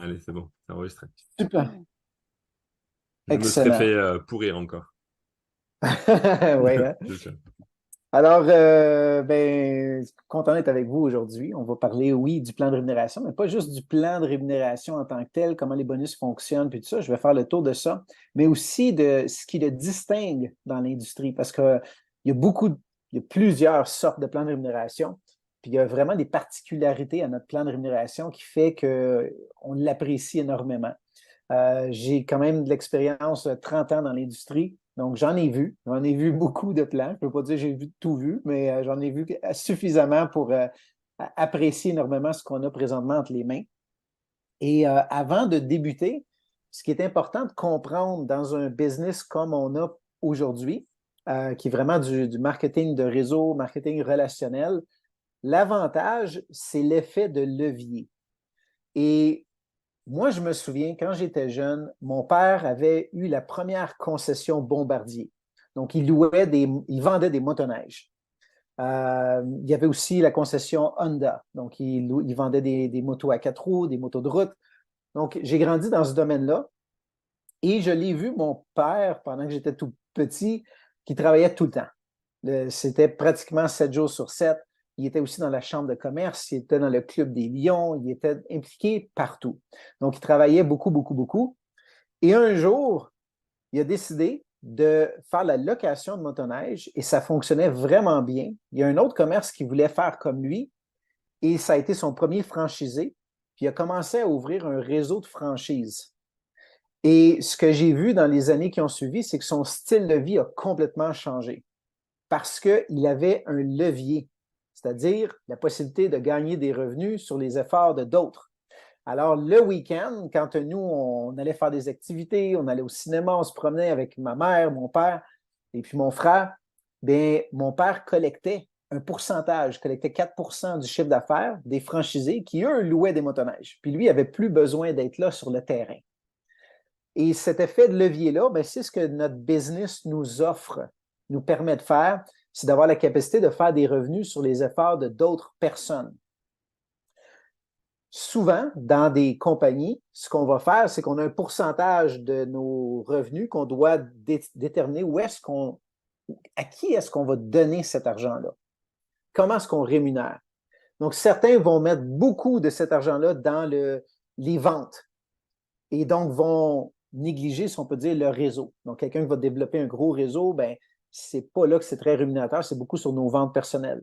Allez, c'est bon, c'est enregistré. Super. Je me serais fait Excellent. pourrir encore. Oui, hein? C'est sûr. Alors, content d'être avec vous aujourd'hui. On va parler, oui, du plan de rémunération, mais pas juste du plan de rémunération en tant que tel, comment les bonus fonctionnent, puis tout ça. Je vais faire le tour de ça, mais aussi de ce qui le distingue dans l'industrie, parce que il y a il y a plusieurs sortes de plans de rémunération, puis il y a vraiment des particularités à notre plan de rémunération qui fait qu'on l'apprécie énormément. J'ai quand même de l'expérience, 30 ans dans l'industrie, donc j'en ai vu beaucoup de plans. Je ne peux pas dire que j'ai vu tout vu, mais j'en ai vu suffisamment pour apprécier énormément ce qu'on a présentement entre les mains. Et avant de débuter, ce qui est important de comprendre dans un business comme on a aujourd'hui, qui est vraiment du marketing de réseau, marketing relationnel, l'avantage, c'est l'effet de levier. Et moi, je me souviens, quand j'étais jeune, mon père avait eu la première concession Bombardier. Donc, il vendait des motoneiges. Il y avait aussi la concession Honda. Donc, il vendait des motos à quatre roues, des motos de route. Donc, j'ai grandi dans ce domaine-là et je l'ai vu, mon père, pendant que j'étais tout petit, qui travaillait tout le temps. C'était pratiquement 7 jours sur 7. Il était aussi dans la chambre de commerce, il était dans le club des Lions, il était impliqué partout. Donc, il travaillait beaucoup, beaucoup, beaucoup. Et un jour, il a décidé de faire la location de motoneige et ça fonctionnait vraiment bien. Il y a un autre commerce qui voulait faire comme lui et ça a été son premier franchisé. Puis il a commencé à ouvrir un réseau de franchises. Et ce que j'ai vu dans les années qui ont suivi, c'est que son style de vie a complètement changé parce qu'il avait un levier, c'est-à-dire la possibilité de gagner des revenus sur les efforts de d'autres. Alors, le week-end, quand nous, on allait faire des activités, on allait au cinéma, on se promenait avec ma mère, mon père et puis mon frère, bien, mon père collectait un pourcentage, collectait 4 du chiffre d'affaires des franchisés qui, eux, louaient des motoneiges. Puis lui, il n'avait plus besoin d'être là sur le terrain. Et cet effet de levier-là, ben, c'est ce que notre business nous offre, nous permet de faire, c'est d'avoir la capacité de faire des revenus sur les efforts de d'autres personnes. Souvent, dans des compagnies, ce qu'on va faire, c'est qu'on a un pourcentage de nos revenus qu'on doit déterminer à qui est-ce qu'on va donner cet argent-là? Comment est-ce qu'on rémunère? Donc, certains vont mettre beaucoup de cet argent-là dans les ventes et donc vont négliger, si on peut dire, le réseau. Donc, quelqu'un qui va développer un gros réseau, ben, c'est pas là que c'est très rémunérateur, c'est beaucoup sur nos ventes personnelles.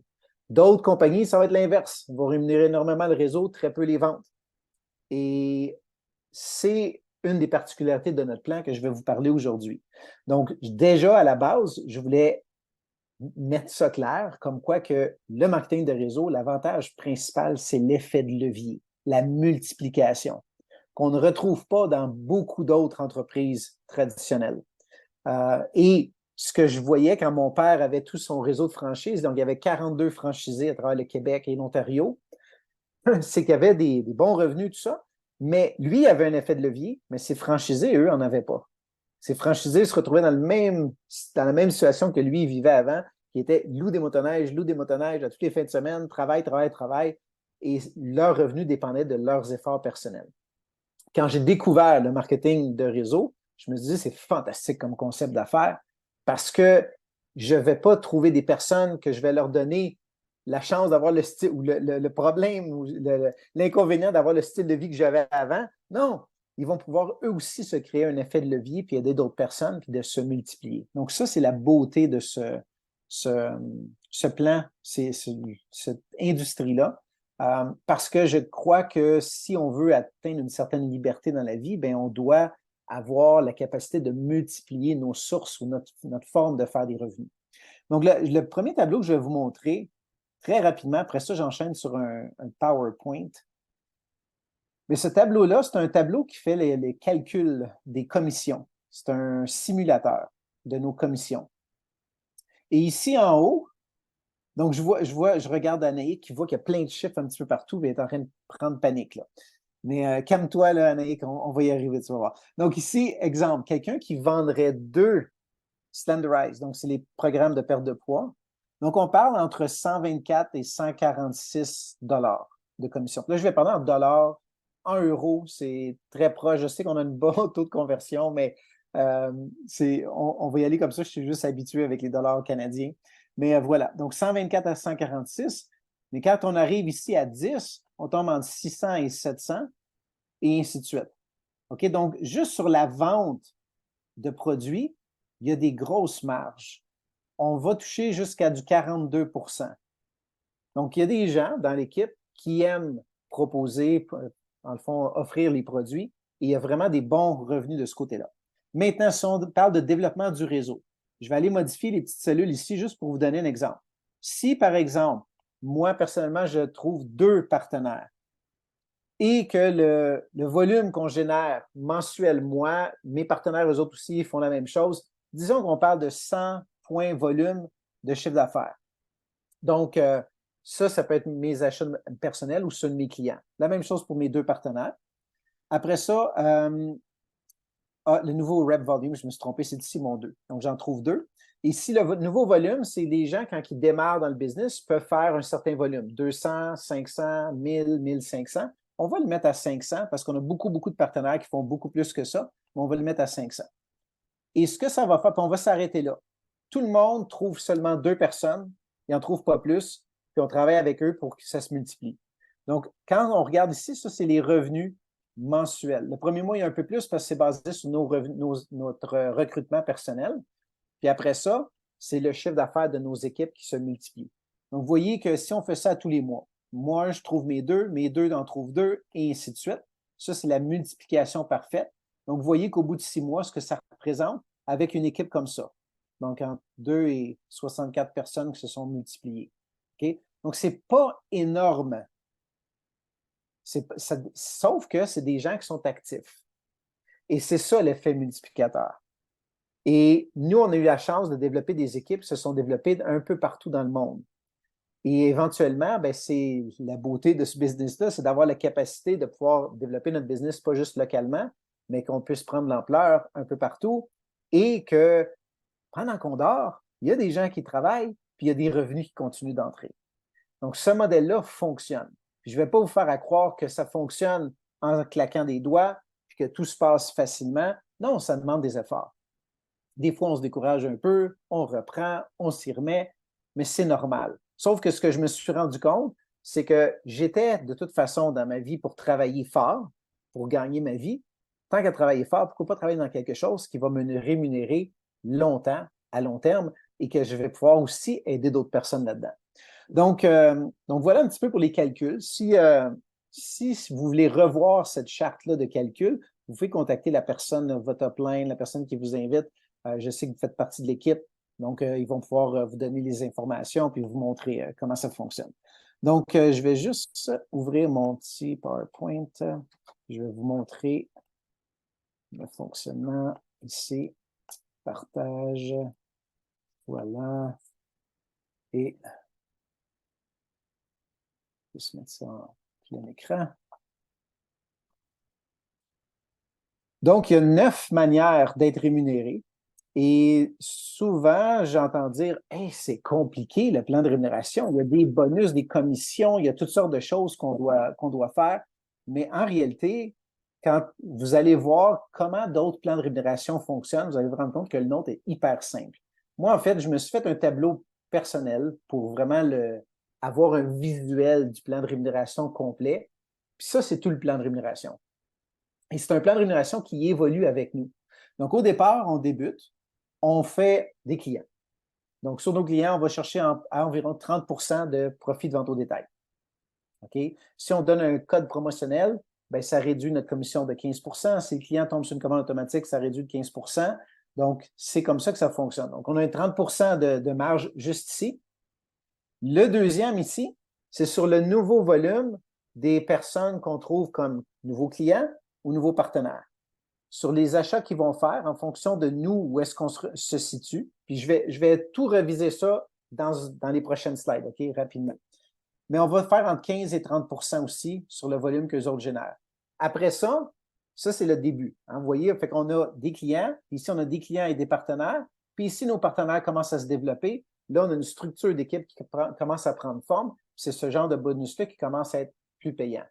D'autres compagnies, ça va être l'inverse. Ils vont rémunérer énormément le réseau, très peu les ventes. Et c'est une des particularités de notre plan que je vais vous parler aujourd'hui. Donc, déjà à la base, je voulais mettre ça clair, comme quoi que le marketing de réseau, l'avantage principal, c'est l'effet de levier, la multiplication, qu'on ne retrouve pas dans beaucoup d'autres entreprises traditionnelles. Et ce que je voyais quand mon père avait tout son réseau de franchises, donc il y avait 42 franchisés à travers le Québec et l'Ontario, c'est qu'il y avait des bons revenus, tout ça, mais lui avait un effet de levier, mais ses franchisés, eux, n'en avaient pas. Ses franchisés se retrouvaient dans la même situation que lui vivait avant, qui était loue des motoneiges à toutes les fins de semaine, travail, travail, travail, et leurs revenus dépendaient de leurs efforts personnels. Quand j'ai découvert le marketing de réseau, je me suis dit, c'est fantastique comme concept d'affaires parce que je ne vais pas trouver des personnes que je vais leur donner la chance d'avoir le style ou le problème ou l'inconvénient d'avoir le style de vie que j'avais avant. Non, ils vont pouvoir eux aussi se créer un effet de levier puis aider d'autres personnes puis de se multiplier. Donc ça, c'est la beauté de ce, ce plan, cette industrie-là. Parce que je crois que si on veut atteindre une certaine liberté dans la vie, ben, on doit avoir la capacité de multiplier nos sources ou notre forme de faire des revenus. Donc, le premier tableau que je vais vous montrer très rapidement, après ça, j'enchaîne sur un PowerPoint. Mais ce tableau-là, c'est un tableau qui fait les calculs des commissions. C'est un simulateur de nos commissions. Et ici en haut, donc je regarde Anaïk qui voit qu'il y a plein de chiffres un petit peu partout, et est en train de prendre panique, là. Mais calme-toi, là, Anaïk, on va y arriver, tu vas voir. Donc ici, exemple, quelqu'un qui vendrait deux Slenderize, donc c'est les programmes de perte de poids. Donc on parle entre 124 et 146 dollars de commission. Là, je vais parler en dollars 1 euro, c'est très proche. Je sais qu'on a un bon taux de conversion, mais on va y aller comme ça. Je suis juste habitué avec les dollars canadiens. Mais voilà, donc 124 à 146. Mais quand on arrive ici à 10, on tombe entre 600 et 700 et ainsi de suite. OK? Donc, juste sur la vente de produits, il y a des grosses marges. On va toucher jusqu'à du 42 %. Donc, il y a des gens dans l'équipe qui aiment proposer, dans le fond, offrir les produits et il y a vraiment des bons revenus de ce côté-là. Maintenant, si on parle de développement du réseau, je vais aller modifier les petites cellules ici juste pour vous donner un exemple. Si, par exemple, moi, personnellement, je trouve 2 partenaires et que le volume qu'on génère mensuel, moi, mes partenaires, eux autres aussi, font la même chose, disons qu'on parle de 100 points volume de chiffre d'affaires. Donc, ça peut être mes achats personnels ou ceux de mes clients. La même chose pour mes 2 partenaires. Après ça, le nouveau rep volume, je me suis trompé, c'est ici mon 2. Donc, j'en trouve 2. Et si le nouveau volume, c'est des gens, quand ils démarrent dans le business, peuvent faire un certain volume, 200, 500, 1000, 1500. On va le mettre à 500 parce qu'on a beaucoup, beaucoup de partenaires qui font beaucoup plus que ça, mais on va le mettre à 500. Et ce que ça va faire, puis on va s'arrêter là. Tout le monde trouve seulement 2 personnes, ils n'en trouvent pas plus, puis on travaille avec eux pour que ça se multiplie. Donc, quand on regarde ici, ça, c'est les revenus mensuels. Le premier mois, il y a un peu plus parce que c'est basé sur notre recrutement personnel. Puis après ça, c'est le chiffre d'affaires de nos équipes qui se multiplie. Donc, vous voyez que si on fait ça tous les mois, moi, je trouve mes 2 en trouvent 2, et ainsi de suite. Ça, c'est la multiplication parfaite. Donc, vous voyez qu'au bout de 6 mois, ce que ça représente avec une équipe comme ça. Donc, entre 2 et 64 personnes qui se sont multipliées. Okay? Donc, ce n'est pas énorme. Sauf que c'est des gens qui sont actifs. Et c'est ça l'effet multiplicateur. Et nous, on a eu la chance de développer des équipes qui se sont développées un peu partout dans le monde. Et éventuellement, ben, c'est la beauté de ce business-là, c'est d'avoir la capacité de pouvoir développer notre business pas juste localement, mais qu'on puisse prendre l'ampleur un peu partout et que pendant qu'on dort, il y a des gens qui travaillent, puis il y a des revenus qui continuent d'entrer. Donc, ce modèle-là fonctionne. Puis, je ne vais pas vous faire à croire que ça fonctionne en claquant des doigts, puis que tout se passe facilement. Non, ça demande des efforts. Des fois, on se décourage un peu, on reprend, on s'y remet, mais c'est normal. Sauf que ce que je me suis rendu compte, c'est que j'étais de toute façon dans ma vie pour travailler fort, pour gagner ma vie. Tant qu'à travailler fort, pourquoi pas travailler dans quelque chose qui va me rémunérer longtemps, à long terme, et que je vais pouvoir aussi aider d'autres personnes là-dedans. Donc voilà un petit peu pour les calculs. Si vous voulez revoir cette charte-là de calcul, vous pouvez contacter la personne, votre upline, la personne qui vous invite. Je sais que vous faites partie de l'équipe, donc ils vont pouvoir vous donner les informations puis vous montrer comment ça fonctionne. Donc, je vais juste ouvrir mon petit PowerPoint. Je vais vous montrer le fonctionnement ici. Partage. Voilà. Et je vais se mettre ça en plein écran. Donc, il y a 9 manières d'être rémunéré. Et souvent, j'entends dire, hey, c'est compliqué le plan de rémunération. Il y a des bonus, des commissions, il y a toutes sortes de choses qu'on doit faire. Mais en réalité, quand vous allez voir comment d'autres plans de rémunération fonctionnent, vous allez vous rendre compte que le nôtre est hyper simple. Moi, en fait, je me suis fait un tableau personnel pour vraiment avoir un visuel du plan de rémunération complet. Puis ça, c'est tout le plan de rémunération. Et c'est un plan de rémunération qui évolue avec nous. Donc, au départ, on débute, on fait des clients. Donc, sur nos clients, on va chercher à environ 30 de profit de vente au détail. OK? Si on donne un code promotionnel, bien, ça réduit notre commission de 15 Si les clients tombent sur une commande automatique, ça réduit de 15 Donc, c'est comme ça que ça fonctionne. Donc, on a un 30 de marge juste ici. Le deuxième ici, c'est sur le nouveau volume des personnes qu'on trouve comme nouveaux clients ou nouveaux partenaires. Sur les achats qu'ils vont faire en fonction de nous, où est-ce qu'on se situe. Puis je vais tout reviser ça dans les prochaines slides, OK, rapidement. Mais on va faire entre 15 et 30 aussi sur le volume qu'eux autres génèrent. Après ça, c'est le début. Hein, vous voyez, fait qu'on a des clients, puis ici, on a des clients et des partenaires. Puis ici, nos partenaires commencent à se développer. Là, on a une structure d'équipe qui commence à prendre forme. C'est ce genre de bonus-là qui commence à être plus payant.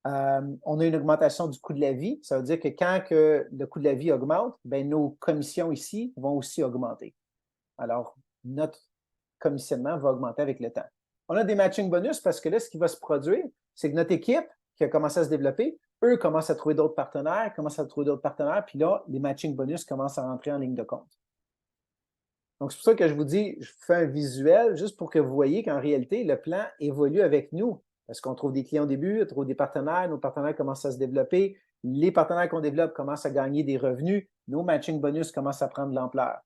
On a une augmentation du coût de la vie. Ça veut dire que quand le coût de la vie augmente, ben, nos commissions ici vont aussi augmenter. Alors, notre commissionnement va augmenter avec le temps. On a des matching bonus parce que là, ce qui va se produire, c'est que notre équipe qui a commencé à se développer, eux commencent à trouver d'autres partenaires, puis là, les matching bonus commencent à rentrer en ligne de compte. Donc, c'est pour ça que je vous dis, je fais un visuel juste pour que vous voyez qu'en réalité, le plan évolue avec nous. Parce qu'on trouve des clients au début, on trouve des partenaires, nos partenaires commencent à se développer, les partenaires qu'on développe commencent à gagner des revenus, nos matching bonus commencent à prendre de l'ampleur.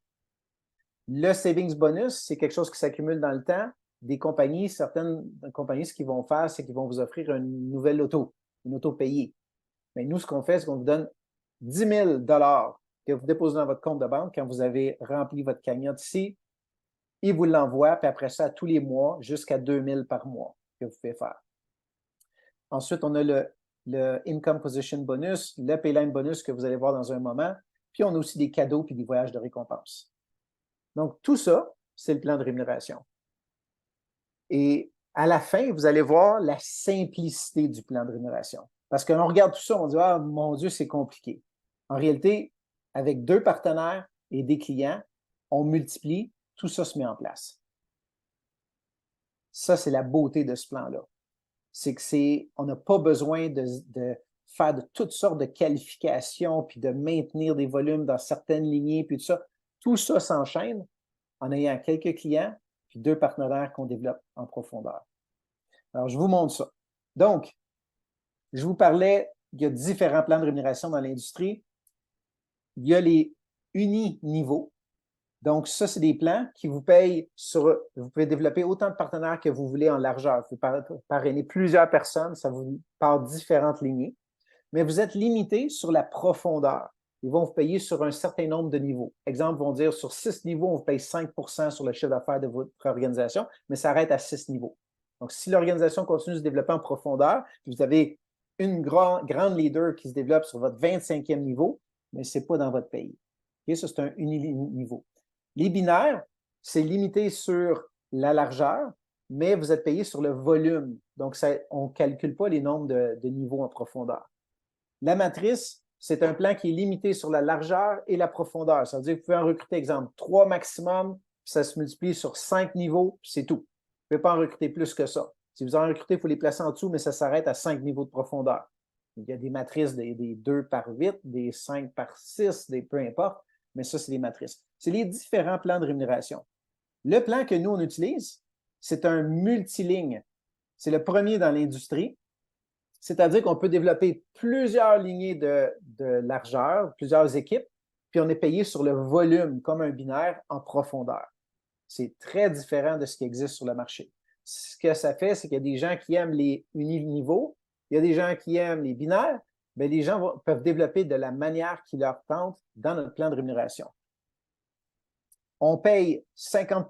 Le savings bonus, c'est quelque chose qui s'accumule dans le temps. Certaines compagnies, ce qu'ils vont faire, c'est qu'ils vont vous offrir une nouvelle auto, une auto payée. Mais nous, ce qu'on fait, c'est qu'on vous donne 10 000 que vous déposez dans votre compte de banque quand vous avez rempli votre cagnotte ici. Ils vous l'envoient, puis après ça, tous les mois, jusqu'à 2 000 par mois que vous pouvez faire. Ensuite, on a le Income Position Bonus, le Payline Bonus que vous allez voir dans un moment. Puis, on a aussi des cadeaux puis des voyages de récompense. Donc, tout ça, c'est le plan de rémunération. Et à la fin, vous allez voir la simplicité du plan de rémunération. Parce qu'on regarde tout ça, on dit « Ah, mon Dieu, c'est compliqué ». En réalité, avec 2 partenaires et des clients, on multiplie, tout ça se met en place. Ça, c'est la beauté de ce plan-là. C'est on n'a pas besoin de faire de toutes sortes de qualifications, puis de maintenir des volumes dans certaines lignées, puis tout ça. Tout ça s'enchaîne en ayant quelques clients, puis 2 partenaires qu'on développe en profondeur. Alors, je vous montre ça. Donc, je vous parlais, il y a différents plans de rémunération dans l'industrie. Il y a les uni-niveaux. Donc, ça, c'est des plans qui vous payent vous pouvez développer autant de partenaires que vous voulez en largeur. Vous pouvez parrainer plusieurs personnes, ça vous part différentes lignées. Mais vous êtes limité sur la profondeur. Ils vont vous payer sur un certain nombre de niveaux. Exemple, ils vont dire sur 6 niveaux, on vous paye 5 sur le chiffre d'affaires de votre organisation, mais ça arrête à 6 niveaux. Donc, si l'organisation continue de se développer en profondeur, puis vous avez une grande leader qui se développe sur votre 25e niveau, mais ce n'est pas dans votre pays. Okay? Ça, c'est un uniniveau. Les binaires, c'est limité sur la largeur, mais vous êtes payé sur le volume. Donc, on ne calcule pas les nombres de niveaux en profondeur. La matrice, c'est un plan qui est limité sur la largeur et la profondeur. Ça veut dire que vous pouvez en recruter, exemple, 3 maximum, puis ça se multiplie sur 5 niveaux, puis c'est tout. Vous ne pouvez pas en recruter plus que ça. Si vous en recrutez, il faut les placer en dessous, mais ça s'arrête à 5 niveaux de profondeur. Il y a des matrices des 2 par 8, des 5 par 6, peu importe, mais ça, c'est les matrices. C'est les différents plans de rémunération. Le plan que nous, on utilise, c'est un multiligne. C'est le premier dans l'industrie. C'est-à-dire qu'on peut développer plusieurs lignées de largeur, plusieurs équipes, puis on est payé sur le volume, comme un binaire, en profondeur. C'est très différent de ce qui existe sur le marché. Ce que ça fait, c'est qu'il y a des gens qui aiment les uniniveaux, il y a des gens qui aiment les binaires, mais les gens peuvent développer de la manière qui leur tente dans notre plan de rémunération. On paye 50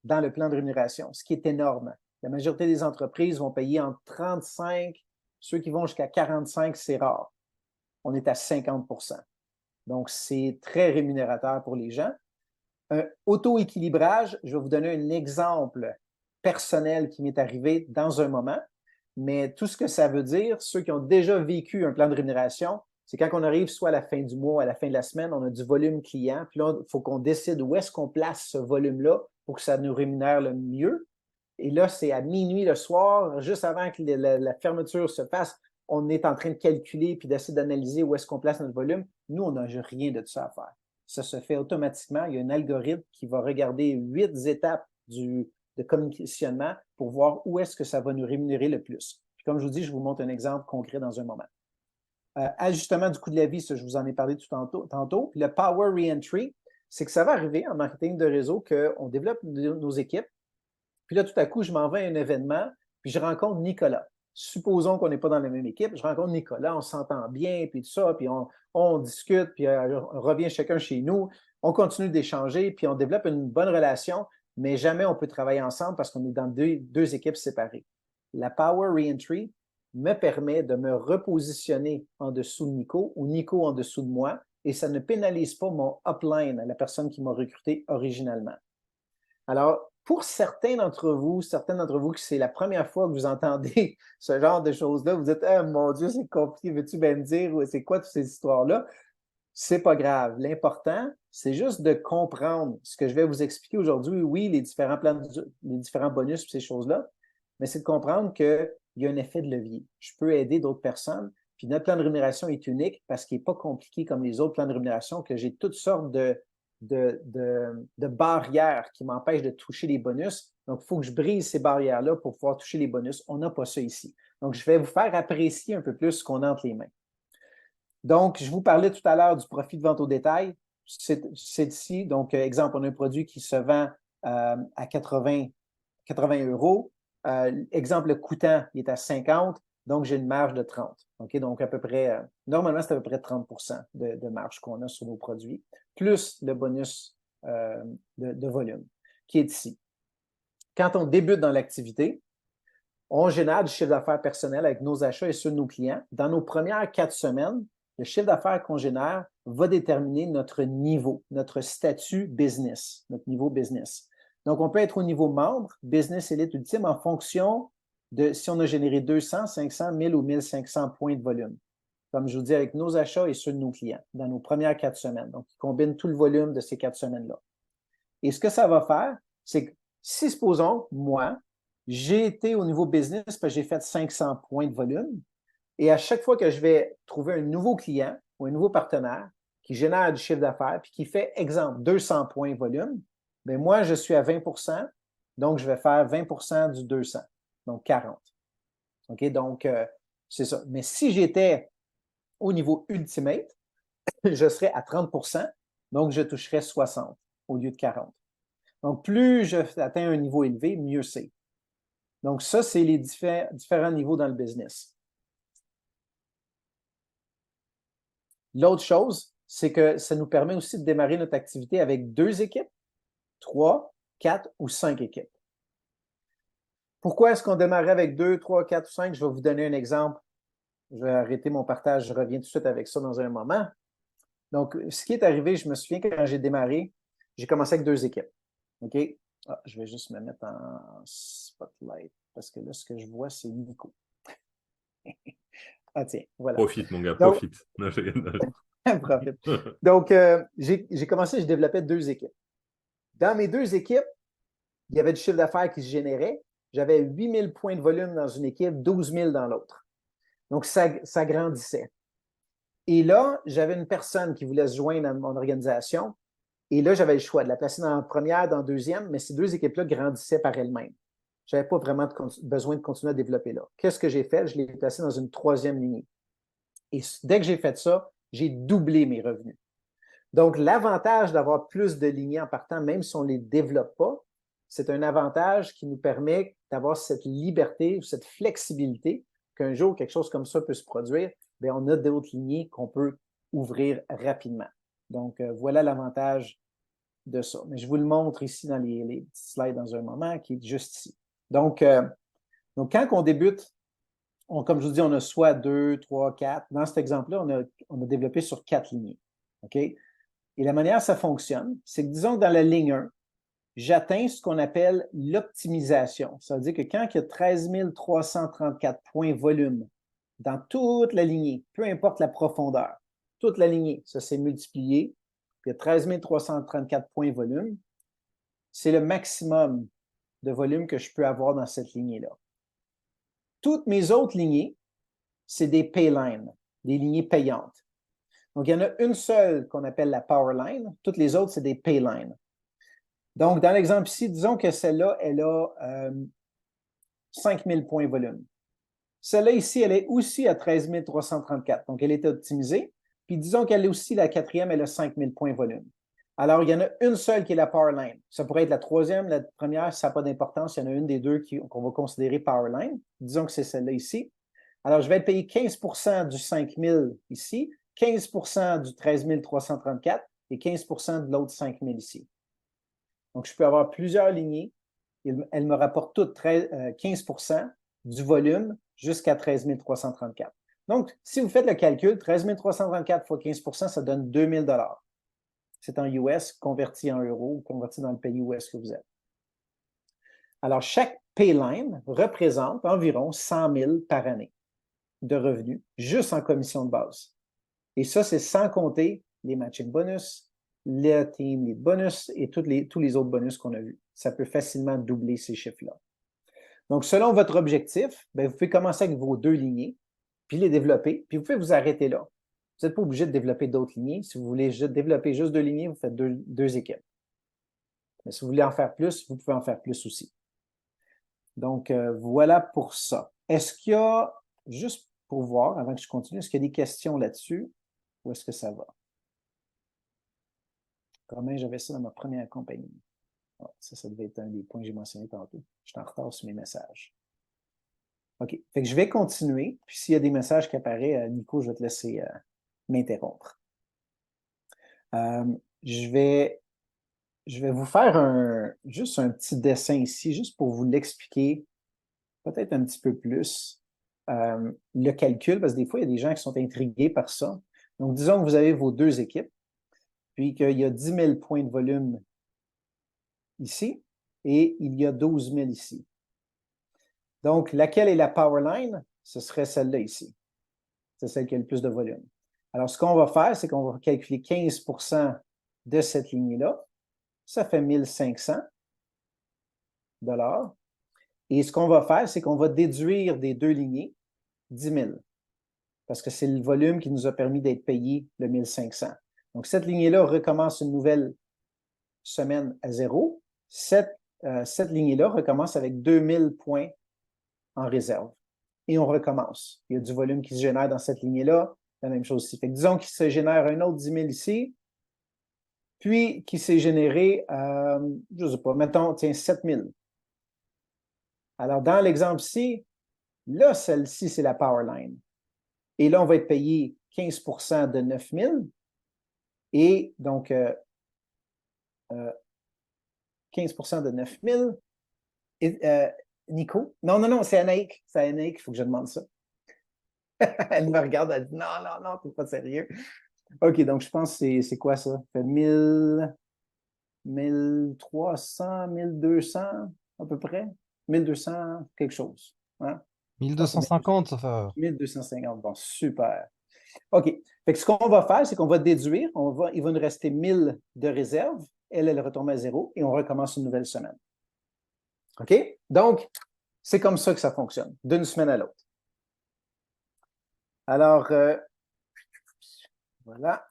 dans le plan de rémunération, ce qui est énorme. La majorité des entreprises vont payer entre 35, ceux qui vont jusqu'à 45, c'est rare. On est à 50 Donc, c'est très rémunérateur pour les gens. Un auto-équilibrage, je vais vous donner un exemple personnel qui m'est arrivé dans un moment, mais tout ce que ça veut dire, ceux qui ont déjà vécu un plan de rémunération, c'est quand on arrive soit à la fin du mois, à la fin de la semaine, on a du volume client, puis là, il faut qu'on décide où est-ce qu'on place ce volume-là pour que ça nous rémunère le mieux. Et là, c'est à minuit le soir, juste avant que la fermeture se fasse, on est en train de calculer puis d'essayer d'analyser où est-ce qu'on place notre volume. Nous, on n'a rien de tout ça à faire. Ça se fait automatiquement. Il y a un algorithme qui va regarder 8 étapes de commissionnement pour voir où est-ce que ça va nous rémunérer le plus. Puis comme je vous dis, je vous montre un exemple concret dans un moment. Ajustement du coût de la vie, ça, je vous en ai parlé tout tantôt. Puis le Power Reentry, c'est que ça va arriver en marketing de réseau qu'on développe nos équipes. Puis là, tout à coup, je m'en vais à un événement, puis je rencontre Nicolas. Supposons qu'on n'est pas dans la même équipe. Je rencontre Nicolas, on s'entend bien, puis tout ça, puis on discute, puis on revient chacun chez nous. On continue d'échanger, puis on développe une bonne relation, mais jamais on peut travailler ensemble parce qu'on est dans deux équipes séparées. La Power Reentry me permet de me repositionner en dessous de Nico ou Nico en dessous de moi, et ça ne pénalise pas mon upline, la personne qui m'a recruté originalement. Alors, pour certains d'entre vous, que c'est la première fois que vous entendez ce genre de choses-là, vous dites, ah, mon Dieu, c'est compliqué, veux-tu bien me dire, c'est quoi toutes ces histoires-là? C'est pas grave. L'important, c'est juste de comprendre ce que je vais vous expliquer aujourd'hui. Oui, les différents plans, les différents bonus, ces choses-là, mais c'est de comprendre qu'il y a un effet de levier. Je peux aider d'autres personnes. Puis notre plan de rémunération est unique parce qu'il n'est pas compliqué comme les autres plans de rémunération, que j'ai toutes sortes de barrières qui m'empêchent de toucher les bonus. Donc, il faut que je brise ces barrières-là pour pouvoir toucher les bonus. On n'a pas ça ici. Donc, je vais vous faire apprécier un peu plus ce qu'on a entre les mains. Donc, je vous parlais tout à l'heure du profit de vente au détail. C'est ici. Donc, exemple, on a un produit qui se vend à 80 euros. Exemple, le coûtant, il est à 50, donc j'ai une marge de 30. Okay? Donc, à peu près, normalement, c'est à peu près 30 de marge qu'on a sur nos produits, plus le bonus de volume qui est ici. Quand on débute dans l'activité, on génère du chiffre d'affaires personnel avec nos achats et ceux de nos clients. Dans nos premières 4 semaines, le chiffre d'affaires qu'on génère va déterminer notre niveau, notre statut business, notre niveau business. Donc, on peut être au niveau membre, business élite ultime, en fonction de si on a généré 200, 500, 1000 ou 1500 points de volume. Comme je vous dis, avec nos achats et ceux de nos clients, dans nos premières 4 semaines. Donc, ils combinent tout le volume de ces 4 semaines-là. Et ce que ça va faire, c'est que si, supposons, moi, j'ai été au niveau business parce que j'ai fait 500 points de volume, et à chaque fois que je vais trouver un nouveau client ou un nouveau partenaire qui génère du chiffre d'affaires puis qui fait, exemple, 200 points de volume, bien moi, je suis à 20 donc je vais faire 20 du 200, donc 40. OK? Donc, c'est ça. Mais si j'étais au niveau ultimate, je serais à 30 donc je toucherais 60 au lieu de 40. Donc, plus j'atteins un niveau élevé, mieux c'est. Donc, ça, c'est les différents niveaux dans le business. L'autre chose, c'est que ça nous permet aussi de démarrer notre activité avec 2 équipes, 3, 4 ou 5 équipes. Pourquoi est-ce qu'on démarrait avec 2, 3, 4 ou 5? Je vais vous donner un exemple. Je vais arrêter mon partage, je reviens tout de suite avec ça dans un moment. Donc, ce qui est arrivé, je me souviens que quand j'ai démarré, j'ai commencé avec 2 équipes. OK? Ah, je vais juste me mettre en spotlight parce que là, ce que je vois, c'est Nico. Ah, tiens, voilà. Profite, mon gars, Donc, profite. Non, profite. Donc, j'ai commencé, je développais 2 équipes. Dans mes 2 équipes, il y avait du chiffre d'affaires qui se générait. J'avais 8000 points de volume dans une équipe, 12 000 dans l'autre. Donc, ça grandissait. Et là, j'avais une personne qui voulait se joindre à mon organisation. Et là, j'avais le choix de la placer dans la première, dans la deuxième, mais ces 2 équipes-là grandissaient par elles-mêmes. Je n'avais pas vraiment besoin de continuer à développer là. Qu'est-ce que j'ai fait? Je l'ai placé dans une 3e lignée. Et dès que j'ai fait ça, j'ai doublé mes revenus. Donc, l'avantage d'avoir plus de lignées en partant, même si on ne les développe pas, c'est un avantage qui nous permet d'avoir cette liberté ou cette flexibilité qu'un jour, quelque chose comme ça peut se produire, bien, on a d'autres lignées qu'on peut ouvrir rapidement. Donc, voilà l'avantage de ça. Mais je vous le montre ici dans les petits slides dans un moment, qui est juste ici. Donc quand on débute, comme je vous dis, on a soit 2, 3, 4. Dans cet exemple-là, on a développé sur 4 lignées. OK? Et la manière dont ça fonctionne, c'est que disons que dans la ligne 1, j'atteins ce qu'on appelle l'optimisation. Ça veut dire que quand il y a 13 334 points volume dans toute la lignée, peu importe la profondeur, toute la lignée, ça s'est multiplié, il y a 13 334 points volume, c'est le maximum de volume que je peux avoir dans cette lignée-là. Toutes mes autres lignées, c'est des paylines, des lignées payantes. Donc, il y en a une seule qu'on appelle la power line. Toutes les autres, c'est des paylines. Donc, dans l'exemple ici, disons que celle-là, elle a 5000 points volume. Celle-là ici, elle est aussi à 13 334. Donc, elle est optimisée. Puis, disons qu'elle est aussi la 4e, elle a 5000 points volume. Alors, il y en a une seule qui est la power line. Ça pourrait être la 3e, la première, ça n'a pas d'importance. Il y en a une des deux qu'on va considérer power line. Disons que c'est celle-là ici. Alors, je vais être payé 15 du 5000 ici, 15 du 13 334 et 15 de l'autre 5000 ici. Donc, je peux avoir plusieurs lignées. Elles me rapportent toutes 15 du volume jusqu'à 13 334. Donc, si vous faites le calcul, 13 334 fois 15 ça donne 2000 $. C'est en US, converti en euros ou converti dans le pays US que vous êtes. Alors, chaque payline représente environ 100 000 par année de revenus, juste en commission de base. Et ça, c'est sans compter les matching bonus, les team lead bonus et tous les autres bonus qu'on a vus. Ça peut facilement doubler ces chiffres-là. Donc, selon votre objectif, bien, vous pouvez commencer avec vos 2 lignées, puis les développer, puis vous pouvez vous arrêter là. Vous n'êtes pas obligé de développer d'autres lignées. Si vous voulez développer juste 2 lignées, vous faites deux équipes. Mais si vous voulez en faire plus, vous pouvez en faire plus aussi. Donc, voilà pour ça. Est-ce qu'il y a, juste pour voir, avant que je continue, est-ce qu'il y a des questions là-dessus? Où est-ce que ça va? Comment j'avais ça dans ma première compagnie? Oh, ça devait être un des points que j'ai mentionné tantôt. Je suis en retard sur mes messages. OK. Fait que je vais continuer. Puis s'il y a des messages qui apparaissent, Nico, je vais te laisser m'interrompre. Je vais vous faire juste un petit dessin ici, juste pour vous l'expliquer peut-être un petit peu plus. Le calcul, parce que des fois, il y a des gens qui sont intrigués par ça. Donc, disons que vous avez vos 2 équipes, puis qu'il y a 10 000 points de volume ici, et il y a 12 000 ici. Donc, laquelle est la power line? Ce serait celle-là ici. C'est celle qui a le plus de volume. Alors, ce qu'on va faire, c'est qu'on va calculer 15 de cette lignée-là. Ça fait 1500 $. Et ce qu'on va faire, c'est qu'on va déduire des 2 lignées 10 000, parce que c'est le volume qui nous a permis d'être payé le 1500. Donc, cette lignée-là recommence une nouvelle semaine à 0. Cette lignée-là recommence avec 2000 points en réserve. Et on recommence. Il y a du volume qui se génère dans cette lignée-là. La même chose ici. Fait que disons qu'il se génère un autre 10 000 ici, puis qui s'est généré, je ne sais pas, mettons, tiens, 7 000. Alors, dans l'exemple ici, là, celle-ci, c'est la power line. Et là, on va être payé 15 de 9 000. Et donc, 15 de 9 000. Et, Nico? Non, c'est Anaïk. C'est Anaïk, il faut que je demande ça. Elle me regarde, elle dit non, t'es pas sérieux. OK, donc je pense que c'est quoi ça? Ça fait 1000, 1300, 1200 à peu près? 1200 quelque chose. Hein? Je pense que c'est 1250, ça fait. 1250. Bon, super. OK. Fait que ce qu'on va faire, c'est qu'on va déduire. Il va nous rester 1000 de réserve. Elle retombe à 0 et on recommence une nouvelle semaine. OK? Donc, c'est comme ça que ça fonctionne, d'une semaine à l'autre. Alors, voilà.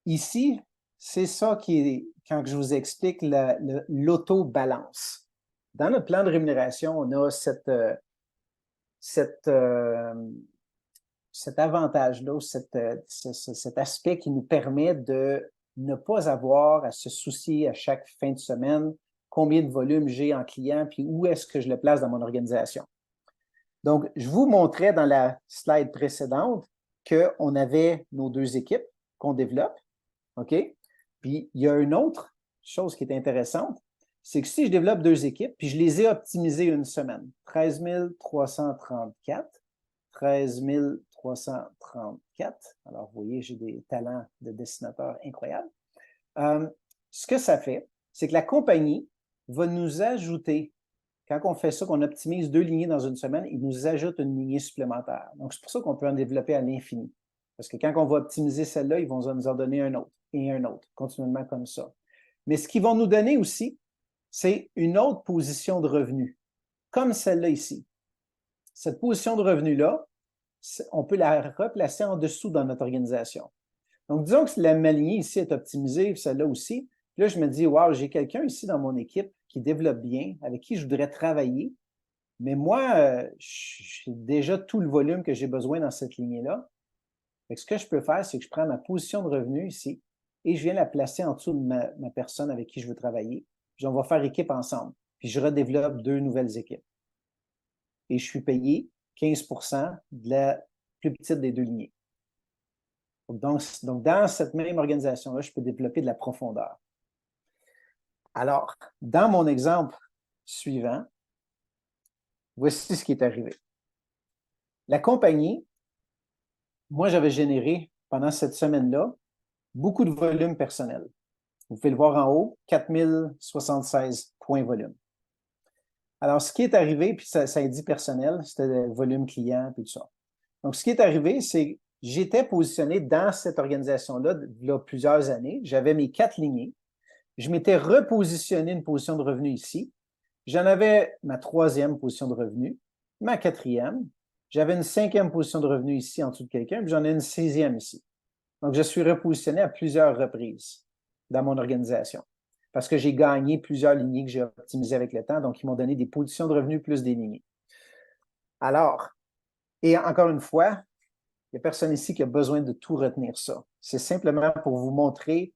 Ici, c'est ça qui est, quand je vous explique l'auto-balance. Dans notre plan de rémunération, on a cet avantage-là, cet aspect qui nous permet de ne pas avoir à se soucier à chaque fin de semaine combien de volume j'ai en client, puis où est-ce que je le place dans mon organisation. Donc, je vous montrais dans la slide précédente qu'on avait nos 2 équipes qu'on développe, OK? Puis, il y a une autre chose qui est intéressante, c'est que si je développe 2 équipes, puis je les ai optimisées une semaine, 13 334, 13 334, alors vous voyez, j'ai des talents de dessinateur incroyables. Ce que ça fait, c'est que la compagnie va nous ajouter, quand on fait ça, qu'on optimise 2 lignées dans une semaine, il nous ajoute une lignée supplémentaire. Donc, c'est pour ça qu'on peut en développer à l'infini. Parce que quand on va optimiser celle-là, ils vont nous en donner un autre et un autre, continuellement comme ça. Mais ce qu'ils vont nous donner aussi, c'est une autre position de revenu, comme celle-là ici. Cette position de revenu-là, on peut la replacer en dessous dans notre organisation. Donc, disons que ma lignée ici est optimisée, celle-là aussi. Puis là, je me dis, wow, j'ai quelqu'un ici dans mon équipe qui développe bien, avec qui je voudrais travailler. Mais moi, j'ai déjà tout le volume que j'ai besoin dans cette lignée-là. Fait que ce que je peux faire, c'est que je prends ma position de revenu ici et je viens la placer en dessous de ma personne avec qui je veux travailler. Puis on va faire équipe ensemble. Puis je redéveloppe 2 nouvelles équipes. Et je suis payé 15 de la plus petite des 2 lignées. Donc, dans cette même organisation-là, je peux développer de la profondeur. Alors, dans mon exemple suivant, voici ce qui est arrivé. La compagnie, moi, j'avais généré pendant cette semaine-là beaucoup de volume personnel. Vous pouvez le voir en haut, 4076 point volume. Alors, ce qui est arrivé, puis ça est dit personnel, c'était le volume client, puis tout ça. Donc, ce qui est arrivé, c'est que j'étais positionné dans cette organisation-là il y a plusieurs années. J'avais mes 4 lignées. Je m'étais repositionné une position de revenu ici. J'en avais ma 3e position de revenu, ma 4e. J'avais une 5e position de revenu ici en dessous de quelqu'un, puis j'en ai une 6e ici. Donc, je suis repositionné à plusieurs reprises dans mon organisation parce que j'ai gagné plusieurs lignées que j'ai optimisées avec le temps. Donc, ils m'ont donné des positions de revenus plus des lignées. Alors, et encore une fois, il n'y a personne ici qui a besoin de tout retenir ça. C'est simplement pour vous montrer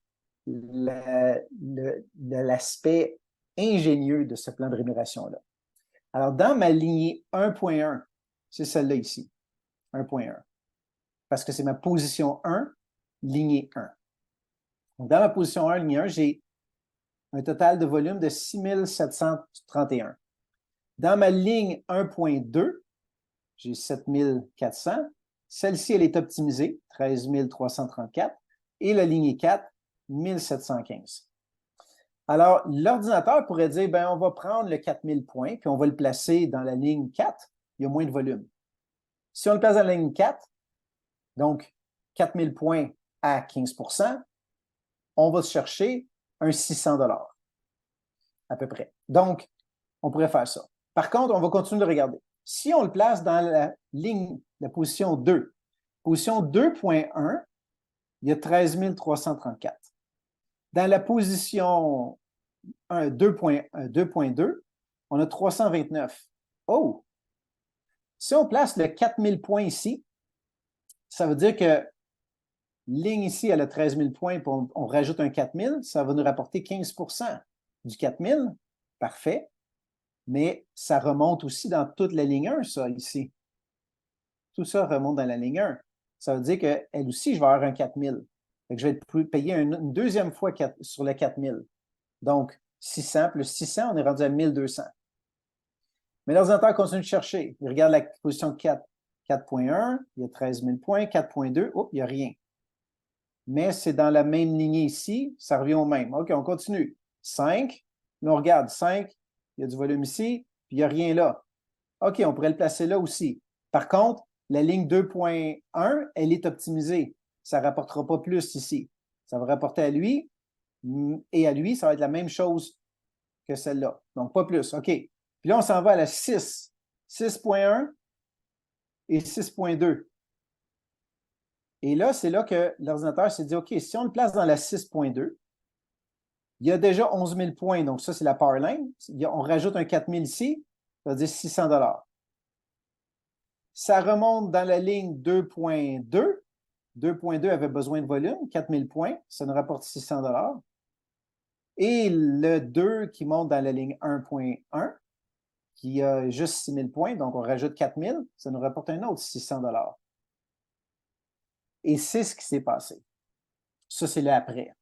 l'aspect ingénieux de ce plan de rémunération-là. Alors, dans ma lignée 1.1, c'est celle-là ici, 1.1, parce que c'est ma position 1, lignée 1. Donc, dans ma position 1, lignée 1, j'ai un total de volume de 6731. Dans ma ligne 1.2, j'ai 7400. Celle-ci, elle est optimisée, 13 334. Et la lignée 4, 1715. Alors, l'ordinateur pourrait dire, ben, on va prendre le 4000 points, puis on va le placer dans la ligne 4. Il y a moins de volume. Si on le place dans la ligne 4, donc 4000 points à 15 %, on va chercher un 600 $ à peu près. Donc, on pourrait faire ça. Par contre, on va continuer de regarder. Si on le place dans la ligne, la position 2, position 2.1, il y a 13 334. Dans la position 2.2, on a 329. Oh! Si on place le 4000 points ici, ça veut dire que ligne ici, elle a 13 000 points, puis on rajoute un 4000, ça va nous rapporter 15 % du 4000. Parfait. Mais ça remonte aussi dans toute la ligne 1, ça, ici. Tout ça remonte dans la ligne 1. Ça veut dire qu'elle aussi, je vais avoir un 4000. Fait que je vais payer une deuxième fois sur le 4000. Donc, 600 plus 600, on est rendu à 1200. Mais l'ordinateur continue de chercher. Il regarde la position 4, 4.1, il y a 13 000 points, 4.2, il n'y a rien. Mais c'est dans la même lignée ici, ça revient au même. OK, on continue. 5, là, on regarde 5, il y a du volume ici, puis il n'y a rien là. OK, on pourrait le placer là aussi. Par contre, la ligne 2.1, elle est optimisée. Ça ne rapportera pas plus ici. Ça va rapporter à lui, et à lui, ça va être la même chose que celle-là. Donc, pas plus. OK. Puis là, on s'en va à la 6. 6.1 et 6.2. Et là, c'est là que l'ordinateur s'est dit, OK, si on le place dans la 6.2, il y a déjà 11 000 points. Donc, ça, c'est la power line. On rajoute un 4 000 ici, ça veut dire 600 $. Ça remonte dans la ligne 2.2. 2.2 avait besoin de volume, 4 000 points, ça nous rapporte 600 $. Et le 2 qui monte dans la ligne 1.1, qui a juste 6 000 points, donc on rajoute 4 000, ça nous rapporte un autre 600 $. Et c'est ce qui s'est passé. Ça, c'est le après.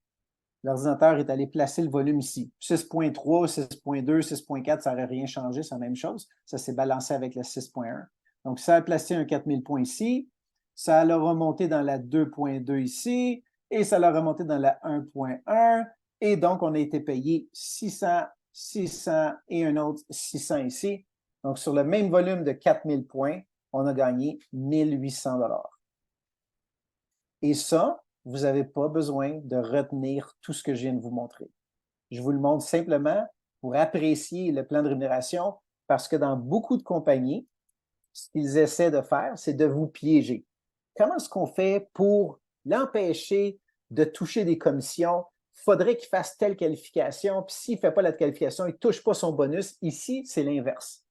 L'ordinateur est allé placer le volume ici. 6.3, 6.2, 6.4, ça n'aurait rien changé, c'est la même chose. Ça s'est balancé avec le 6.1. Donc, ça a placé un 4000 points ici. Ça l'a remonté dans la 2.2 ici. Et ça l'a remonté dans la 1.1. Et donc, on a été payé 600, 600 et un autre 600 ici. Donc, sur le même volume de 4000 points, on a gagné 1800 $. Et ça, vous n'avez pas besoin de retenir tout ce que je viens de vous montrer. Je vous le montre simplement pour apprécier le plan de rémunération parce que dans beaucoup de compagnies, ce qu'ils essaient de faire, c'est de vous piéger. Comment est-ce qu'on fait pour l'empêcher de toucher des commissions? Il faudrait qu'il fasse telle qualification, puis s'il ne fait pas la qualification, il ne touche pas son bonus. Ici, c'est l'inverse.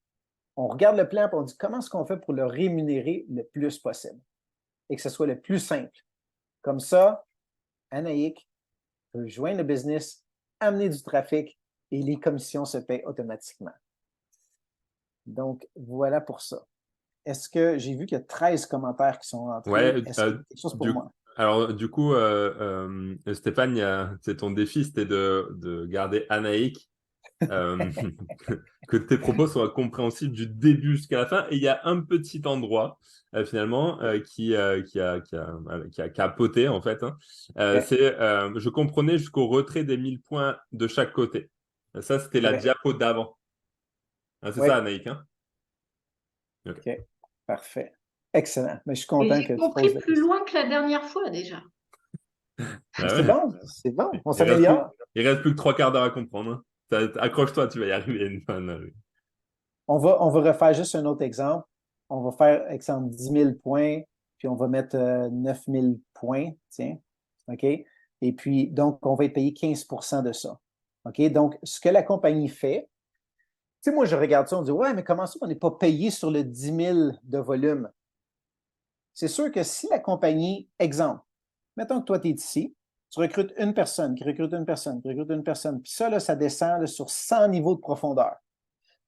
On regarde le plan et on dit comment est-ce qu'on fait pour le rémunérer le plus possible et que ce soit le plus simple. Comme ça, Anaïk peut joindre le business, amener du trafic et les commissions se paient automatiquement. Donc, voilà pour ça. Est-ce que j'ai vu qu'il y a 13 commentaires qui sont entrés? Ouais, Est-ce qu'il y a quelque chose pour moi? alors du coup, Stéphane, c'est ton défi, c'était de garder Anaïk, que tes propos soient compréhensibles du début jusqu'à la fin. Et il y a un petit endroit, finalement, qui a capoté, en fait. Hein. Okay. Je comprenais jusqu'au retrait des 1000 points de chaque côté. Ça, c'était la Correct. diapo d'avant. Ah, c'est ça, Oui, Anaïk, hein? Ok. OK. Parfait. Excellent. Mais je suis Et content j'ai que tu compris poses la plus question. loin que la dernière fois déjà. Bah C'est ouais. bon, c'est bon. On Il reste plus, s'améliore. il reste plus que 3 quarts d'heure à comprendre, hein. Accroche-toi, tu vas y arriver. Non, non, oui. On va refaire juste un autre exemple. On va faire, exemple, 10 000 points, puis on va mettre 9 000 points. Tiens. OK? Et puis, donc, on va être payé 15 de ça. OK? Donc, ce que la compagnie fait, tu sais, moi, je regarde ça, on dit, ouais, mais comment ça, on n'est pas payé sur le 10 000 de volume? C'est sûr que si la compagnie, exemple, mettons que toi, tu es ici, tu recrutes une personne, qui recrute une personne, qui recrute une personne, puis ça, là, ça descend là, sur 100 niveaux de profondeur.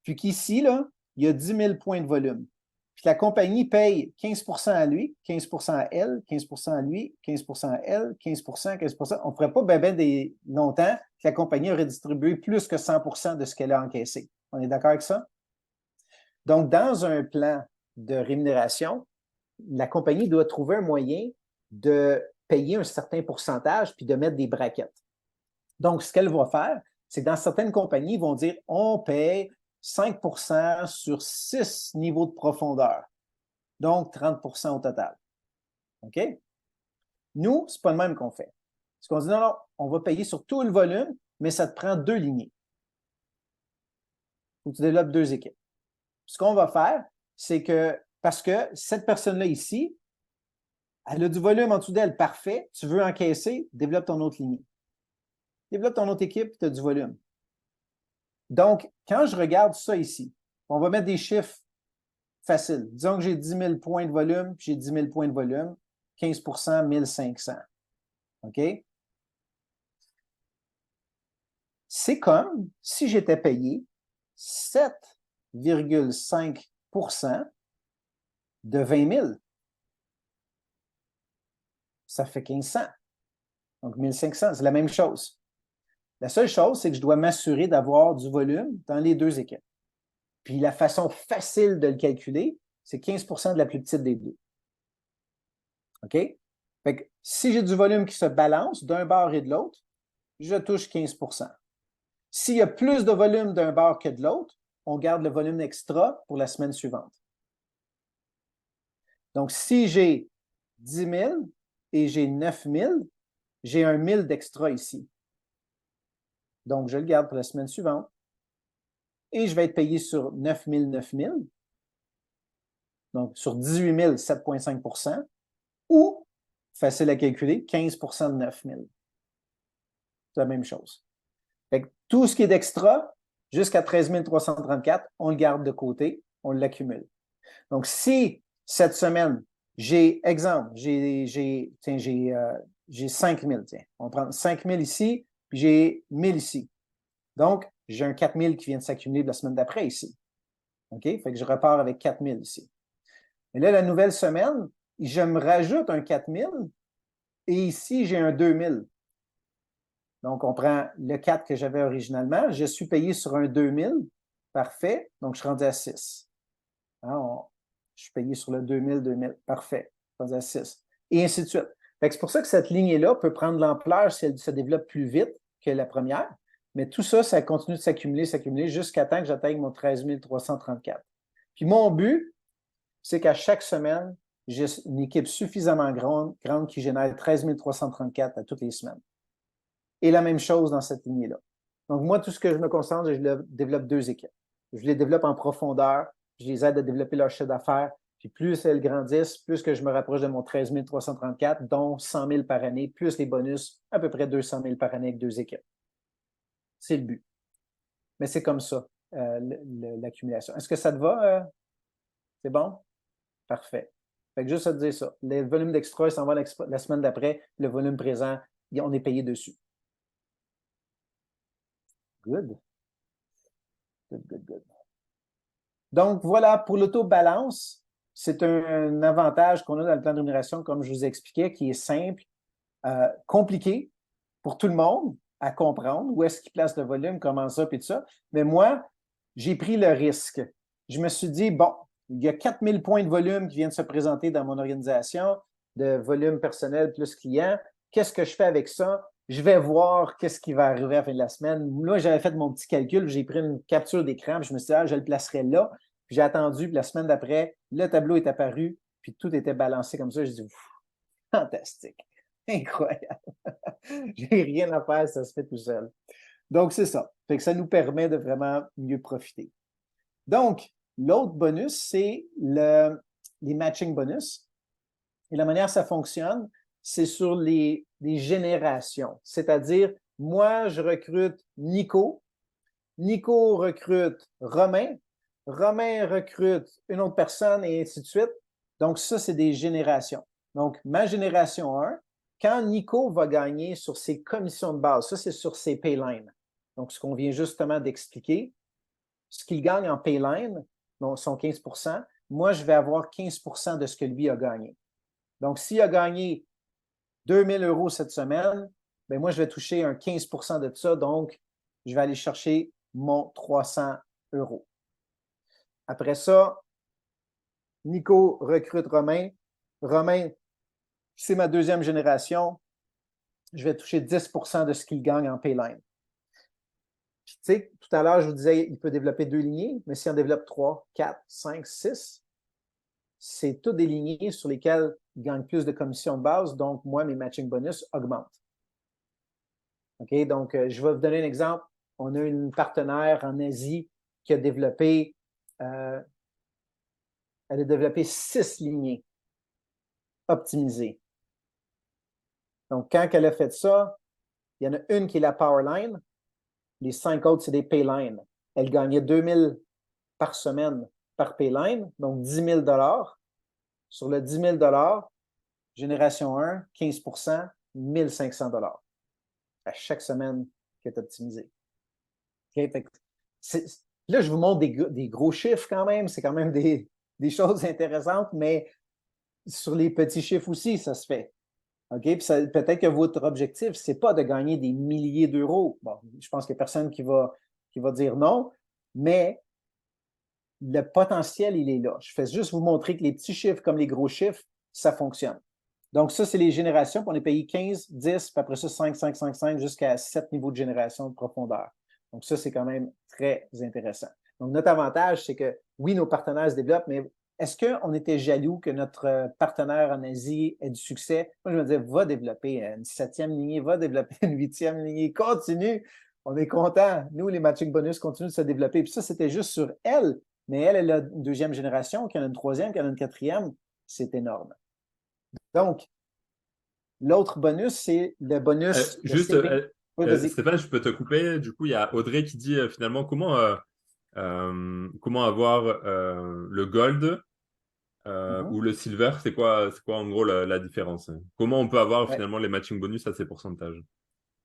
Puis qu'ici, là, il y a 10 000 points de volume. Puis la compagnie paye 15 à lui, 15 à elle, 15 à lui, 15 à elle, 15 15 On ne ferait pas ben longtemps que la compagnie aurait distribué plus que 100 de ce qu'elle a encaissé. On est d'accord avec ça? Donc, dans un plan de rémunération, la compagnie doit trouver un moyen de payer un certain pourcentage puis de mettre des braquettes. Donc, ce qu'elle va faire, c'est que dans certaines compagnies, ils vont dire on paye 5 sur 6 niveaux de profondeur, donc 30 au total. OK? Nous, ce n'est pas le même qu'on fait. Ce qu'on dit, non, non, on va payer sur tout le volume, mais ça te prend 2 lignées. Il faut que tu développes 2 équipes. Ce qu'on va faire, c'est que, parce que cette personne-là ici, elle a du volume en dessous d'elle, parfait, tu veux encaisser, développe ton autre lignée. Développe ton autre équipe, tu as du volume. Donc, quand je regarde ça ici, on va mettre des chiffres faciles. Disons que j'ai 10 000 points de volume, puis j'ai 10 000 points de volume, 15 1 500. OK? C'est comme si j'étais payé 7,5 de 20 000. Ça fait 1500. Donc, 1500, c'est la même chose. La seule chose, c'est que je dois m'assurer d'avoir du volume dans les deux équipes. Puis la façon facile de le calculer, c'est 15 de la plus petite des deux. OK? Fait que si j'ai du volume qui se balance d'un bord et de l'autre, je touche 15 S'il y a plus de volume d'un bord que de l'autre, on garde le volume extra pour la semaine suivante. Donc, si j'ai 10 000 et j'ai 9 000, j'ai 1 000 d'extra ici. Donc, je le garde pour la semaine suivante. Et je vais être payé sur 9 000, 9 000. Donc, sur 18 000, 7,5 ou, facile à calculer, 15 de 9 000. C'est la même chose. Fait que tout ce qui est d'extra, jusqu'à 13 334, on le garde de côté, on l'accumule. Donc, si cette semaine, exemple, j'ai 5 000, tiens, on prend 5 000 ici, puis j'ai 1 000 ici. Donc, j'ai un 4 000 qui vient de s'accumuler la semaine d'après ici. OK? Fait que je repars avec 4 000 ici. Et là, la nouvelle semaine, je me rajoute un 4 000 et ici, j'ai un 2 000. Donc, on prend le 4 que j'avais originalement. Je suis payé sur un 2 000. Parfait. Donc, je suis rendu à 6. Hein, je suis payé sur le 2 000, 2 000. Parfait. Je suis rendu à 6. Et ainsi de suite. C'est pour ça que cette lignée-là peut prendre de l'ampleur si elle se développe plus vite que la première. Mais tout ça, ça continue de s'accumuler jusqu'à temps que j'atteigne mon 13 334. Puis mon but, c'est qu'à chaque semaine, j'ai une équipe suffisamment grande qui génère 13 334 à toutes les semaines. Et la même chose dans cette lignée-là. Donc, moi, tout ce que je me concentre, c'est que je développe 2 équipes. Je les développe en profondeur, je les aide à développer leur chiffre d'affaires, puis plus elles grandissent, plus que je me rapproche de mon 13 334, dont 100 000 par année, plus les bonus, à peu près 200 000 par année avec 2 équipes. C'est le but. Mais c'est comme ça, l'accumulation. Est-ce que ça te va? C'est bon? Parfait. Fait que juste à te dire ça. Le volume d'extra, il s'en va la semaine d'après. Le volume présent, on est payé dessus. Good. Good, good, good. Donc, voilà, pour l'auto-balance, c'est un avantage qu'on a dans le plan de rémunération, comme je vous expliquais, qui est simple, compliqué pour tout le monde à comprendre. Où est-ce qu'il place le volume, comment ça, puis tout ça. Mais moi, j'ai pris le risque. Je me suis dit, bon, il y a 4 000 points de volume qui viennent de se présenter dans mon organisation, de volume personnel plus client. Qu'est-ce que je fais avec ça? je vais voir qu'est-ce qui va arriver à la fin de la semaine. Là, j'avais fait mon petit calcul, j'ai pris une capture d'écran, puis je me suis dit, ah, je le placerai là. Puis j'ai attendu, puis la semaine d'après, le tableau est apparu, puis tout était balancé comme ça. Je dis, fantastique, incroyable. J'ai rien à faire, ça se fait tout seul. Donc, c'est ça. Fait que ça nous permet de vraiment mieux profiter. Donc, l'autre bonus, c'est les matching bonus. Et la manière ça fonctionne, c'est sur les générations. C'est-à-dire, moi, je recrute Nico. Nico recrute Romain. Romain recrute une autre personne et ainsi de suite. Donc, ça, c'est des générations. Donc, ma génération 1, quand Nico va gagner sur ses commissions de base, ça, c'est sur ses paylines. Donc, ce qu'on vient justement d'expliquer, ce qu'il gagne en payline, donc son 15 moi, je vais avoir 15 de ce que lui a gagné. Donc, s'il a gagné 2000 € cette semaine, bien, moi, je vais toucher un 15 de ça. Donc, je vais aller chercher mon 300 €. Après ça, Nico recrute Romain. Romain, c'est ma deuxième génération. Je vais toucher 10 de ce qu'il gagne en payline. Puis, tu sais, tout à l'heure, je vous disais, il peut développer 2 lignées, mais si on développe 3, 4, 5, 6, c'est toutes des lignées sur lesquelles il gagne plus de commissions de base. Donc, moi, mes matching bonus augmentent. OK? Donc, je vais vous donner un exemple. On a une partenaire en Asie qui a développé, elle a développé 6 lignées optimisées. Donc, quand elle a fait ça, il y en a une qui est la Powerline. Les 5 autres, c'est des Paylines. Elle gagnait 2000 par semaine par Payline, donc 10 000 $. Sur le 10 000 $, génération 1, 15 1 500 $ à chaque semaine qui est optimisée. Okay? Là, je vous montre des gros chiffres quand même. C'est quand même des choses intéressantes, mais sur les petits chiffres aussi, ça se fait. OK? Puis peut-être que votre objectif, ce n'est pas de gagner des milliers d'euros. Bon, je pense qu'il n'y a personne qui va dire non, mais le potentiel, il est là. Je fais juste vous montrer que les petits chiffres comme les gros chiffres, ça fonctionne. Donc, ça, c'est les générations. Puis on est payé 15, 10, puis après ça, 5, 5, 5, 5, jusqu'à 7 niveaux de génération de profondeur. Donc, ça, c'est quand même très intéressant. Donc, notre avantage, c'est que oui, nos partenaires se développent, mais est-ce qu'on était jaloux que notre partenaire en Asie ait du succès? Moi, je me disais, va développer une 7e lignée, va développer une 8e lignée, continue. On est content. Nous, les matching bonus continuent de se développer. Puis ça, c'était juste sur elle. Mais elle a une 2e génération, qu'il y en a une 3e, qu'il y en a une 4e. C'est énorme. Donc, l'autre bonus, c'est le bonus de Juste, saving. Oui, vas-y. Stéphane, je peux te couper. Du coup, il y a Audrey qui dit finalement comment avoir le gold ou le silver. C'est quoi en gros la différence? Comment on peut avoir Ouais, finalement les matching bonus à ces pourcentages?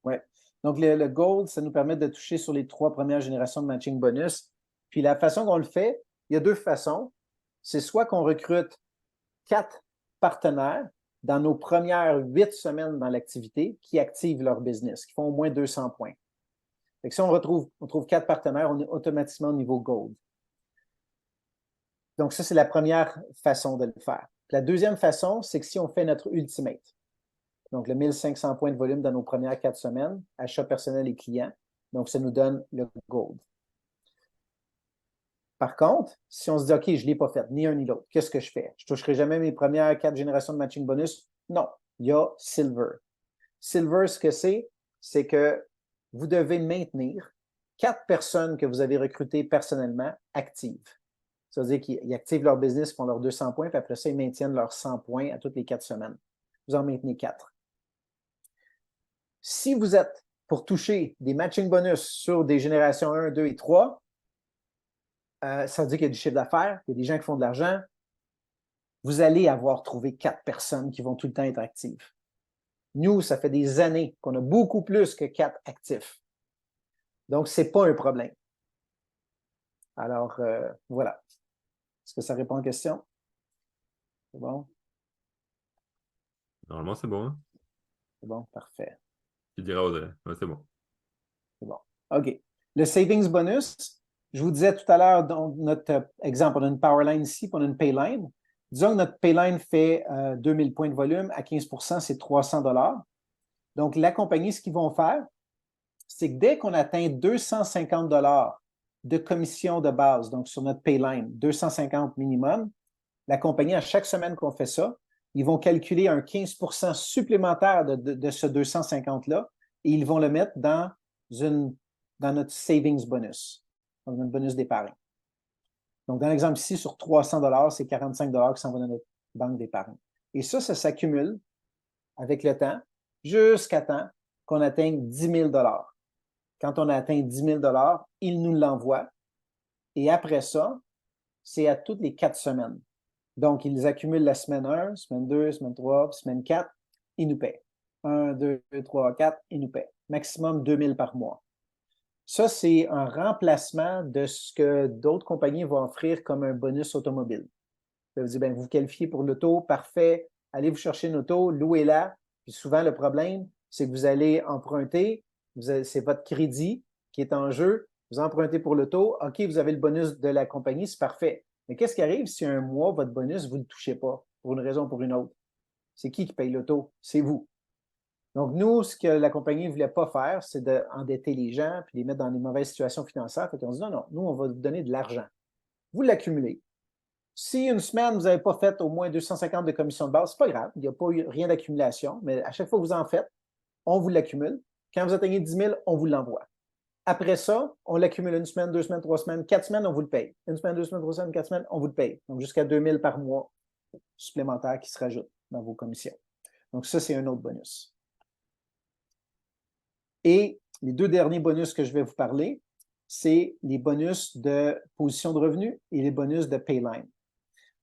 ouais. Donc, le gold, ça nous permet de toucher sur les 3 premières générations de matching bonus. Puis la façon qu'on le fait, il y a 2 façons. C'est soit qu'on recrute 4 partenaires dans nos premières 8 semaines dans l'activité qui activent leur business, qui font au moins 200 points. Fait que si on trouve 4 partenaires, on est automatiquement au niveau gold. Donc, ça, c'est la première façon de le faire. La deuxième façon, c'est que si on fait notre ultimate, donc le 1500 points de volume dans nos premières 4 semaines, achat personnel et client, donc ça nous donne le gold. Par contre, si on se dit, OK, je ne l'ai pas fait, ni un ni l'autre, qu'est-ce que je fais? Je ne toucherai jamais mes premières 4 générations de matching bonus? Non, il y a Silver. Silver, ce que c'est que vous devez maintenir 4 personnes que vous avez recrutées personnellement actives. Ça veut dire qu'ils activent leur business, font leurs 200 points, puis après ça, ils maintiennent leurs 100 points à toutes les 4 semaines. Vous en maintenez 4. Si vous êtes pour toucher des matching bonus sur des générations 1, 2 et 3, ça veut dire qu'il y a du chiffre d'affaires, il y a des gens qui font de l'argent. Vous allez avoir trouvé 4 personnes qui vont tout le temps être actives. Nous, ça fait des années qu'on a beaucoup plus que 4 actifs. Donc, ce n'est pas un problème. Alors, voilà. Est-ce que ça répond à la question? C'est bon? Normalement, c'est bon. Hein? C'est bon, parfait. Tu diras Audrey. Ouais, c'est bon. C'est bon. OK. Le savings bonus, je vous disais tout à l'heure, dans notre exemple, on a une Powerline ici, puis on a une Payline. Disons que notre Payline fait 2000 points de volume, à 15 c'est 300 $. Donc, la compagnie, ce qu'ils vont faire, c'est que dès qu'on atteint 250 de commission de base, donc sur notre payline, 250 minimum, la compagnie, à chaque semaine qu'on fait ça, ils vont calculer un 15 supplémentaire de ce 250-là et ils vont le mettre dans notre savings bonus, donc notre bonus d'épargne. Donc, dans l'exemple ici, sur 300 c'est 45 qui s'en vont dans notre banque d'épargne. Et ça s'accumule avec le temps jusqu'à temps qu'on atteigne 10 000 Quand on a atteint 10 000 ils nous l'envoient. Et après ça, c'est à toutes les 4 semaines. Donc, ils accumulent la semaine 1, semaine 2, semaine 3, semaine 4, ils nous paient. 1, 2, 3, 4, ils nous paient. Maximum 2 000 par mois. Ça, c'est un remplacement de ce que d'autres compagnies vont offrir comme un bonus automobile. Ça veut dire, ben, vous vous qualifiez pour l'auto, parfait, allez vous chercher une auto, louez-la. Puis souvent, le problème, c'est que vous allez emprunter, c'est votre crédit qui est en jeu, vous empruntez pour l'auto, OK, vous avez le bonus de la compagnie, c'est parfait. Mais qu'est-ce qui arrive si un mois, votre bonus, vous ne le touchez pas, pour une raison ou pour une autre? C'est qui paye l'auto? C'est vous. Donc, nous, ce que la compagnie ne voulait pas faire, c'est d'endetter les gens puis les mettre dans des mauvaises situations financières. Fait qu'on dit non, non, nous, on va vous donner de l'argent. Vous l'accumulez. Si une semaine, vous n'avez pas fait au moins 250 de commission de base, c'est pas grave, il n'y a pas eu rien d'accumulation, mais à chaque fois que vous en faites, on vous l'accumule. Quand vous atteignez 10 000, on vous l'envoie. Après ça, on l'accumule une semaine, 2 semaines, 3 semaines, 4 semaines, on vous le paye. Une semaine, 2 semaines, 3 semaines, 4 semaines, on vous le paye. Donc, jusqu'à 2 000 par mois supplémentaires qui se rajoutent dans vos commissions. Donc, ça, c'est un autre bonus. Et les deux derniers bonus que je vais vous parler, c'est les bonus de position de revenu et les bonus de payline.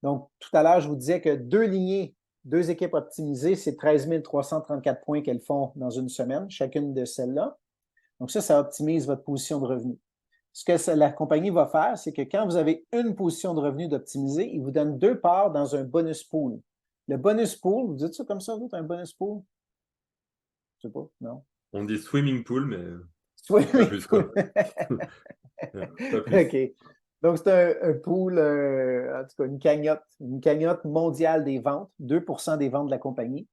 Donc, tout à l'heure, je vous disais que deux équipes optimisées, c'est 13 334 points qu'elles font dans une semaine, chacune de celles-là. Donc, ça optimise votre position de revenu. Ce que la compagnie va faire, c'est que quand vous avez une position de revenu d'optimiser, il vous donne 2 parts dans un bonus pool. Le bonus pool, vous dites ça comme ça, vous, un bonus pool? Je sais pas, non? On dit swimming pool, mais pas Swimming plus, pool. quoi. Pas plus. OK. Donc, c'est un pool, en tout cas, une cagnotte mondiale des ventes, 2 des ventes de la compagnie,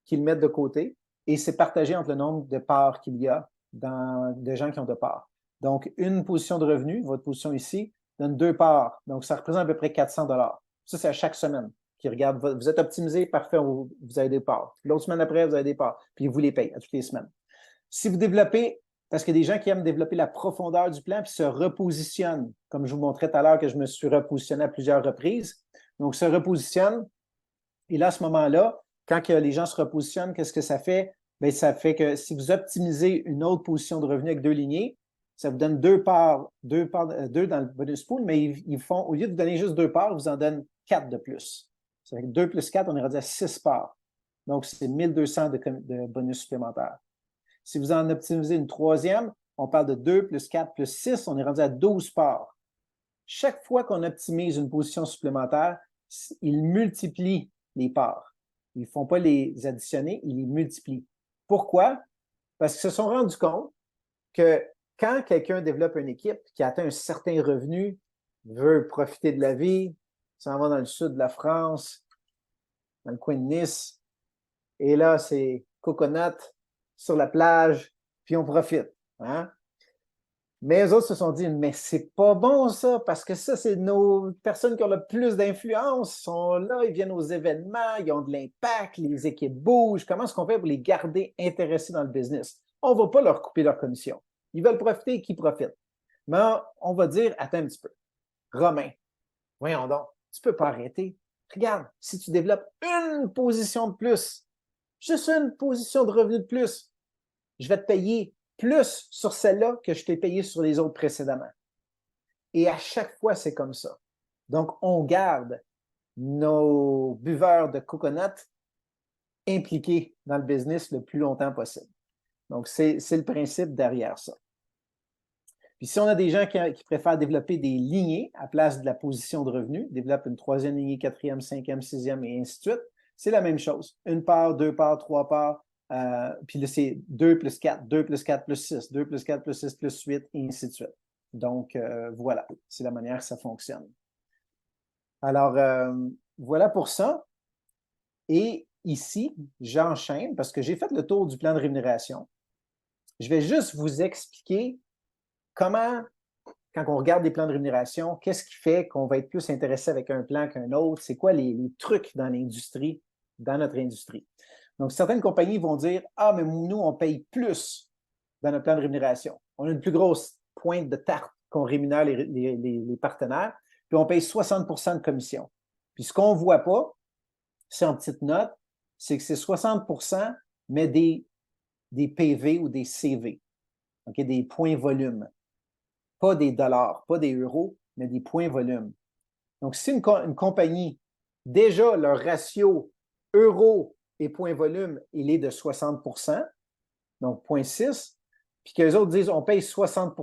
qu'ils mettent de côté, et c'est partagé entre le nombre de parts qu'il y a de gens qui ont de parts. Donc, une position de revenu, votre position ici, donne 2 parts. Donc, ça représente à peu près 400 Ça, c'est à chaque semaine qui regarde. Vous êtes optimisé, parfait, vous avez des parts. L'autre semaine après, vous avez des parts. Puis, vous les payez à toutes les semaines. Si vous développez, parce qu'il y a des gens qui aiment développer la profondeur du plan puis se repositionnent, comme je vous montrais tout à l'heure que je me suis repositionné à plusieurs reprises. Donc, se repositionne. Et là, à ce moment-là, quand que les gens se repositionnent, qu'est-ce que ça fait? Bien, ça fait que si vous optimisez une autre position de revenu avec 2 lignées, ça vous donne 2 parts, deux dans le bonus pool, mais ils font, au lieu de vous donner juste 2 parts, ils vous en donnent 4 de plus. Ça fait que 2 plus 4, on est rendu à 6 parts. Donc, c'est 1200 de bonus supplémentaires. Si vous en optimisez une troisième, on parle de 2 plus 4 plus 6, on est rendu à 12 parts. Chaque fois qu'on optimise une position supplémentaire, il multiplie les parts. Ils ne font pas les additionner, ils les multiplient. Pourquoi? Parce qu'ils se sont rendus compte que quand quelqu'un développe une équipe qui atteint un certain revenu, veut profiter de la vie, s'en va dans le sud de la France, dans le coin de Nice, et là, c'est coconut sur la plage, puis on profite. Hein? Mais eux autres se sont dit, mais c'est pas bon ça, parce que ça, c'est nos personnes qui ont le plus d'influence, ils sont là, ils viennent aux événements, ils ont de l'impact, les équipes bougent. Comment est-ce qu'on fait pour les garder intéressés dans le business? On ne va pas leur couper leur commission. Ils veulent profiter et qu'ils profitent. Mais on va dire, attends un petit peu. Romain, voyons donc, tu ne peux pas arrêter. Regarde, si tu développes une position de plus, juste une position de revenu de plus, je vais te payer plus sur celle-là que je t'ai payé sur les autres précédemment. Et à chaque fois, c'est comme ça. Donc, on garde nos buveurs de coconut impliqués dans le business le plus longtemps possible. Donc, c'est le principe derrière ça. Puis si on a des gens qui préfèrent développer des lignées à place de la position de revenu, développent une troisième lignée, quatrième, cinquième, sixième et ainsi de suite, c'est la même chose. Une part, 2 parts, 3 parts, puis là, c'est 2 plus 4, 2 plus 4 plus 6, 2 plus 4 plus 6 plus 8, et ainsi de suite. Donc, voilà, c'est la manière que ça fonctionne. Alors, voilà pour ça. Et ici, j'enchaîne parce que j'ai fait le tour du plan de rémunération. Je vais juste vous expliquer comment, quand on regarde des plans de rémunération, qu'est-ce qui fait qu'on va être plus intéressé avec un plan qu'un autre? C'est quoi les trucs dans l'industrie, dans notre industrie? Donc, certaines compagnies vont dire, ah, mais nous, on paye plus dans notre plan de rémunération. On a une plus grosse pointe de tarte qu'on rémunère les partenaires, puis on paye 60 de commission. Puis ce qu'on ne voit pas, c'est en petite note, c'est que c'est 60 mais des PV ou des CV, okay? Des points volume. Pas des dollars, pas des euros, mais des points volume. Donc, si une compagnie, déjà leur ratio euro et point volume, il est de 60 donc 0,6, puis qu'eux autres disent on paye 60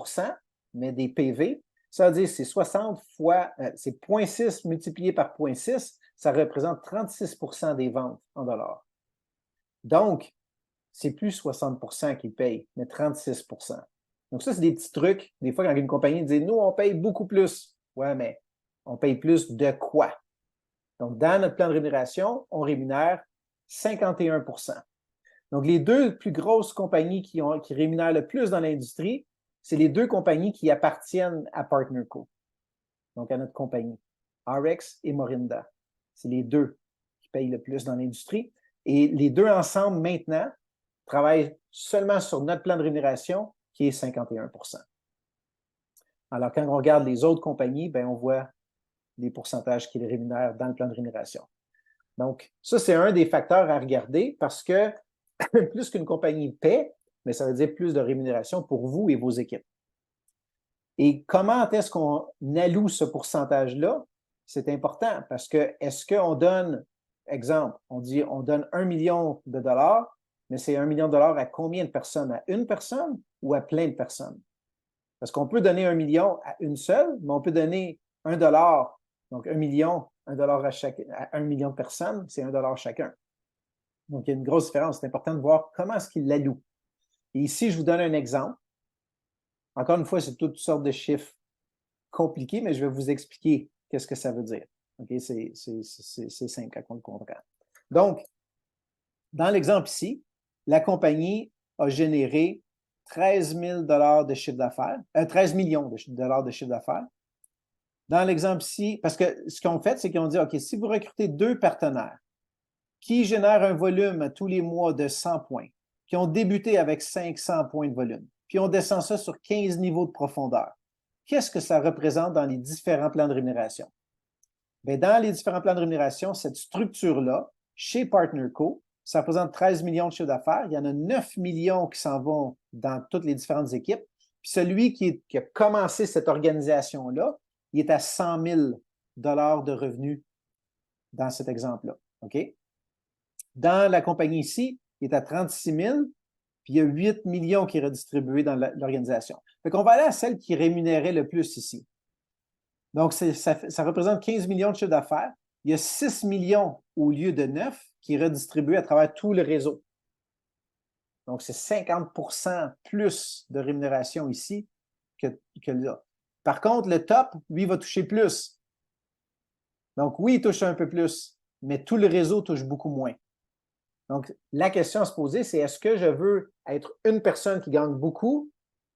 mais des PV, ça veut dire c'est 60 fois, c'est 0,6 multiplié par 0,6, ça représente 36 des ventes en dollars. Donc, c'est plus 60 qu'ils payent, mais 36 Donc, ça, c'est des petits trucs. Des fois, quand une compagnie dit nous, on paye beaucoup plus. Ouais, mais on paye plus de quoi? Donc, dans notre plan de rémunération, on rémunère 51 Donc, les deux plus grosses compagnies qui rémunèrent le plus dans l'industrie, c'est les deux compagnies qui appartiennent à PartnerCo, donc à notre compagnie, RX et Morinda. C'est les deux qui payent le plus dans l'industrie. Et les deux ensemble, maintenant, travaillent seulement sur notre plan de rémunération, qui est 51 Alors, quand on regarde les autres compagnies, ben, on voit les pourcentages qui les rémunèrent dans le plan de rémunération. Donc, ça, c'est un des facteurs à regarder parce que plus qu'une compagnie paie, mais ça veut dire plus de rémunération pour vous et vos équipes. Et comment est-ce qu'on alloue ce pourcentage-là? C'est important parce que est-ce qu'on donne, exemple, on dit on donne 1 million de dollars, mais c'est 1 million de dollars à combien de personnes? À une personne ou à plein de personnes? Parce qu'on peut donner 1 million à une seule, mais on peut donner 1 dollar, donc 1 million, 1 dollar à 1 million de personnes, c'est 1 dollar chacun. Donc, il y a une grosse différence. C'est important de voir comment est-ce qu'il l'alloue. Et ici, je vous donne un exemple. Encore une fois, c'est toutes sortes de chiffres compliqués, mais je vais vous expliquer qu'est-ce que ça veut dire. Okay? C'est simple quand on le comprend. Donc, dans l'exemple ici, la compagnie a généré 13 000 de chiffre d'affaires, 13 millions de dollars de chiffre d'affaires. Dans l'exemple ici, parce que ce qu'ils ont fait, c'est qu'ils ont dit, OK, si vous recrutez 2 partenaires qui génèrent un volume tous les mois de 100 points, qui ont débuté avec 500 points de volume, puis on descend ça sur 15 niveaux de profondeur, qu'est-ce que ça représente dans les différents plans de rémunération? Bien, dans les différents plans de rémunération, cette structure-là, chez PartnerCo, ça représente 13 millions de chiffre d'affaires. Il y en a 9 millions qui s'en vont dans toutes les différentes équipes. Puis celui qui a commencé cette organisation-là, il est à 100 000 de revenus dans cet exemple-là. OK? Dans la compagnie ici, il est à 36 000, puis il y a 8 millions qui est redistribué dans l'organisation. Fait qu'on va aller à celle qui rémunérait le plus ici. Donc, ça représente 15 millions de chiffre d'affaires. Il y a 6 millions au lieu de 9 qui est redistribué à travers tout le réseau. Donc, c'est 50 plus de rémunération ici que là. Par contre, le top, lui, va toucher plus. Donc, oui, il touche un peu plus, mais tout le réseau touche beaucoup moins. Donc, la question à se poser, c'est est-ce que je veux être une personne qui gagne beaucoup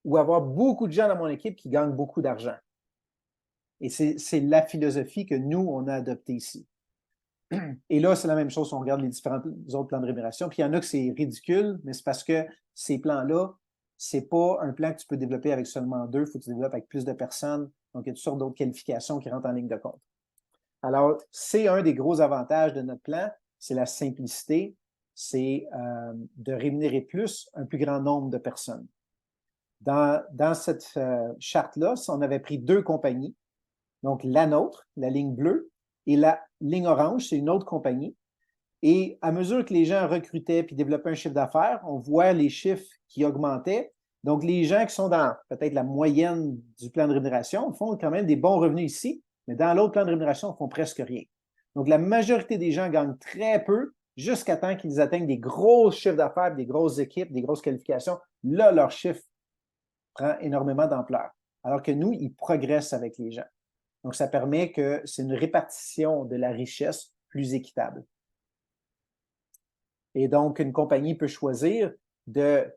ou avoir beaucoup de gens dans mon équipe qui gagnent beaucoup d'argent? Et c'est la philosophie que nous, on a adoptée ici. Et là, c'est la même chose si on regarde les différents autres plans de rémunération. Puis il y en a que c'est ridicule, mais c'est parce que ces plans-là, c'est pas un plan que tu peux développer avec seulement 2, il faut que tu développes avec plus de personnes. Donc, il y a toutes sortes d'autres qualifications qui rentrent en ligne de compte. Alors, c'est un des gros avantages de notre plan, c'est la simplicité, c'est de rémunérer un plus grand nombre de personnes. Dans cette charte-là, on avait pris 2 compagnies, donc la nôtre, la ligne bleue, et la ligne orange, c'est une autre compagnie. Et à mesure que les gens recrutaient puis développaient un chiffre d'affaires, on voit les chiffres qui augmentaient. Donc, les gens qui sont dans peut-être la moyenne du plan de rémunération font quand même des bons revenus ici, mais dans l'autre plan de rémunération, ils font presque rien. Donc, la majorité des gens gagnent très peu jusqu'à temps qu'ils atteignent des gros chiffres d'affaires, des grosses équipes, des grosses qualifications. Là, leur chiffre prend énormément d'ampleur. Alors que nous, ils progressent avec les gens. Donc, ça permet que c'est une répartition de la richesse plus équitable. Et donc, une compagnie peut choisir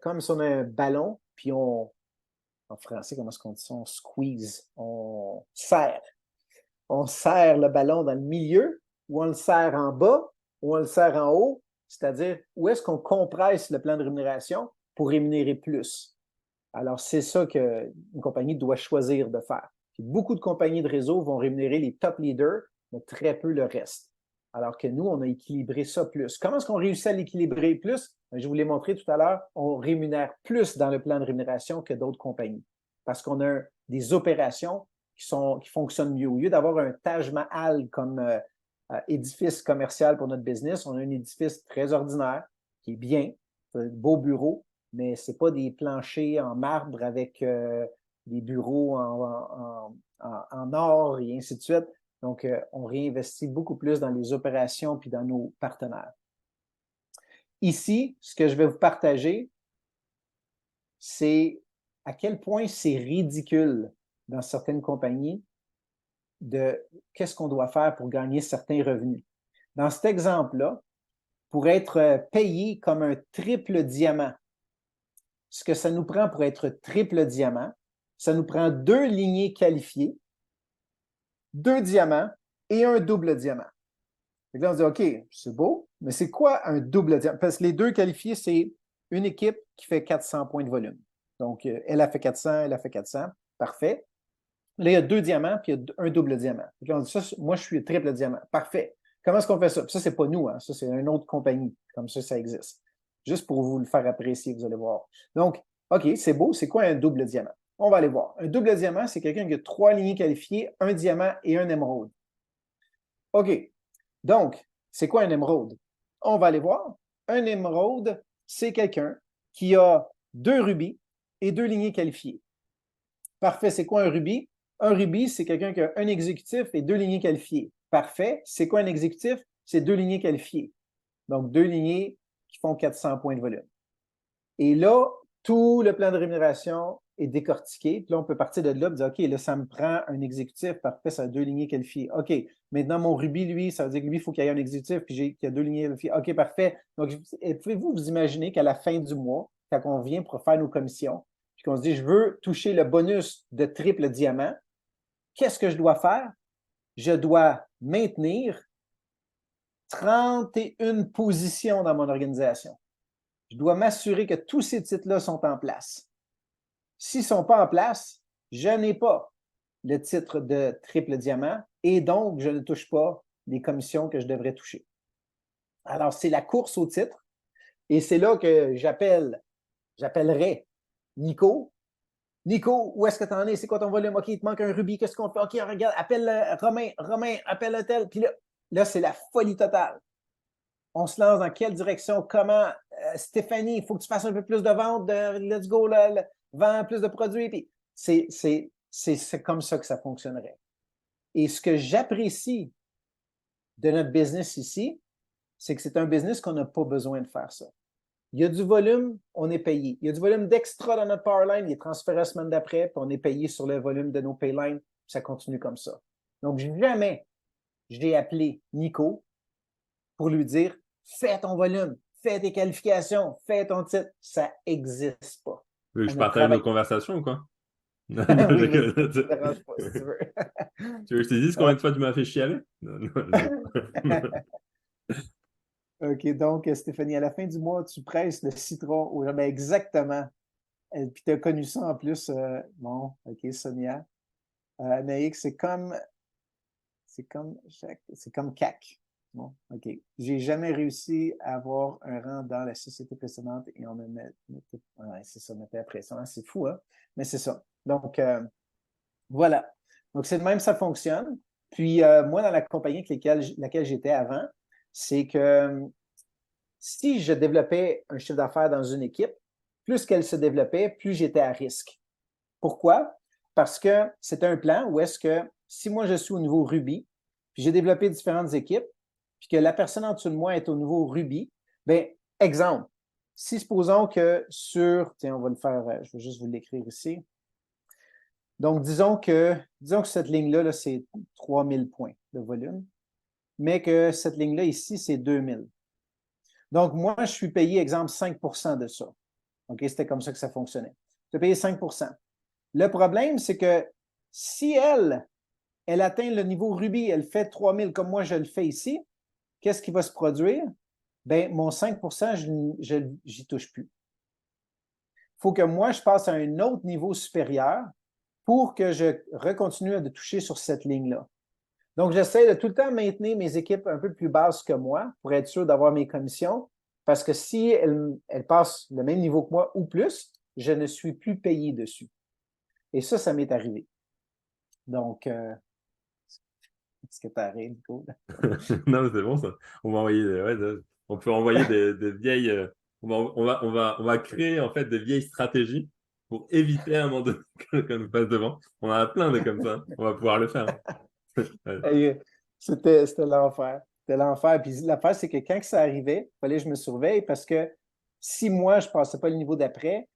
comme si on a un ballon, puis en français, comment est-ce qu'on dit ça? On squeeze, on serre. On serre le ballon dans le milieu, ou on le serre en bas, ou on le serre en haut, c'est-à-dire où est-ce qu'on compresse le plan de rémunération pour rémunérer plus. Alors, c'est ça qu'une compagnie doit choisir de faire. Puis beaucoup de compagnies de réseau vont rémunérer les top leaders, mais très peu le reste. Alors que nous, on a équilibré ça plus. Comment est-ce qu'on réussit à l'équilibrer plus? Je vous l'ai montré tout à l'heure, on rémunère plus dans le plan de rémunération que d'autres compagnies. Parce qu'on a des opérations qui fonctionnent mieux. Au lieu d'avoir un Taj Mahal comme édifice commercial pour notre business, on a un édifice très ordinaire, qui est bien, un beau bureau, mais ce n'est pas des planchers en marbre avec des bureaux en or et ainsi de suite. Donc, on réinvestit beaucoup plus dans les opérations puis dans nos partenaires. Ici, ce que je vais vous partager, c'est à quel point c'est ridicule dans certaines compagnies de qu'est-ce qu'on doit faire pour gagner certains revenus. Dans cet exemple-là, pour être payé comme un triple diamant, ce que ça nous prend pour être triple diamant, ça nous prend 2 lignées qualifiées, 2 diamants et un double diamant. Et là, on dit, OK, c'est beau, mais c'est quoi un double diamant? Parce que les 2 qualifiés, c'est une équipe qui fait 400 points de volume. Donc, elle a fait 400, elle a fait 400. Parfait. Là, il y a 2 diamants, puis il y a un double diamant. Et là, on dit, ça, moi, je suis triple diamant. Parfait. Comment est-ce qu'on fait ça? Puis ça, c'est pas nous, hein? Ça, c'est une autre compagnie. Comme ça existe. Juste pour vous le faire apprécier, vous allez voir. Donc, OK, c'est beau. C'est quoi un double diamant? On va aller voir. Un double diamant, c'est quelqu'un qui a 3 lignées qualifiées, un diamant et un émeraude. OK. Donc, c'est quoi un émeraude? On va aller voir. Un émeraude, c'est quelqu'un qui a 2 rubis et 2 lignées qualifiées. Parfait. C'est quoi un rubis? Un rubis, c'est quelqu'un qui a un exécutif et 2 lignées qualifiées. Parfait. C'est quoi un exécutif? C'est 2 lignées qualifiées. Donc, 2 lignées qui font 400 points de volume. Et là, tout le plan de rémunération est décortiqué. Puis là, on peut partir de là et dire, OK, là, ça me prend un exécutif. Parfait, ça a 2 lignées qualifiées. OK, maintenant, mon rubis, lui, ça veut dire que lui, il faut qu'il y ait un exécutif, puis qu'il y a 2 lignées qualifiées. OK, parfait. Donc, pouvez-vous vous imaginer qu'à la fin du mois, quand on vient pour faire nos commissions, puis qu'on se dit, je veux toucher le bonus de triple diamant, qu'est-ce que je dois faire? Je dois maintenir 31 positions dans mon organisation. Je dois m'assurer que tous ces titres-là sont en place. S'ils ne sont pas en place, je n'ai pas le titre de triple diamant et donc je ne touche pas les commissions que je devrais toucher. Alors, c'est la course au titre et c'est là que j'appellerai Nico. Nico, où est-ce que tu en es? C'est quoi ton volume? OK, il te manque un rubis. Qu'est-ce qu'on fait? OK, regarde, appelle Romain. Romain, appelle un tel. Puis là c'est la folie totale. On se lance dans quelle direction? Comment? Stéphanie, il faut que tu fasses un peu plus de ventes. Let's go, là, vends plus de produits. Puis c'est comme ça que ça fonctionnerait. Et ce que j'apprécie de notre business ici, c'est que c'est un business qu'on n'a pas besoin de faire ça. Il y a du volume, on est payé. Il y a du volume d'extra dans notre Powerline, il est transféré la semaine d'après, puis on est payé sur le volume de nos Paylines, puis ça continue comme ça. Donc, jamais j'ai appelé Nico pour lui dire fais ton volume, fais tes qualifications, fais ton titre. Ça n'existe pas. Je partage nos conversations ou quoi? Non, oui, vas-y, ça ne te dérange pas si tu veux. Tu veux que je te dise combien de fois tu m'as fait chialer? Non, non. OK, donc Stéphanie, à la fin du mois, tu presses le citron au ben, exactement. Puis tu as connu ça en plus. Bon, OK, Sonia. Naïk, c'est comme CAC. Bon, OK. J'ai jamais réussi à avoir un rang dans la société précédente et on me mettait, ouais, c'est ça, mettait la pression. Hein, c'est fou, hein? Mais c'est ça. Donc, voilà. Donc, c'est de même, ça fonctionne. Puis, moi, dans la compagnie avec laquelle j'étais avant, c'est que si je développais un chiffre d'affaires dans une équipe, plus qu'elle se développait, plus j'étais à risque. Pourquoi? Parce que c'est un plan où est-ce que si moi je suis au niveau Ruby, puis j'ai développé différentes équipes, puis que la personne en dessous de moi est au niveau Ruby, bien, exemple, si supposons que tiens, on va le faire, je vais juste vous l'écrire ici. Donc, disons que cette ligne-là, là, c'est 3000 points de volume, mais que cette ligne-là ici, c'est 2000. Donc, moi, je suis payé, exemple, 5 de ça. OK, c'était comme ça que ça fonctionnait. Je suis payé 5 Le problème, c'est que si elle atteint le niveau rubis, elle fait 3000 comme moi, je le fais ici, qu'est-ce qui va se produire? Bien, mon 5 je n'y touche plus. Il faut que moi, je passe à un autre niveau supérieur pour que je recontinue de toucher sur cette ligne-là. Donc, j'essaie de tout le temps maintenir mes équipes un peu plus basses que moi pour être sûr d'avoir mes commissions, parce que si elles passent le même niveau que moi ou plus, je ne suis plus payé dessus. Et ça m'est arrivé. Donc, est-ce que tu arrêtes, Nico? Non, mais c'est bon ça. On va envoyer, ouais, on peut envoyer des vieilles. On va créer en fait des vieilles stratégies pour éviter à un moment donné qu'on nous passe devant. On en a plein de comme ça. On va pouvoir le faire. Ouais. Hey, c'était l'enfer. C'était l'enfer. Puis l'affaire, c'est que quand ça arrivait, il fallait que je me surveille parce que si moi, je ne passais pas le niveau d'après,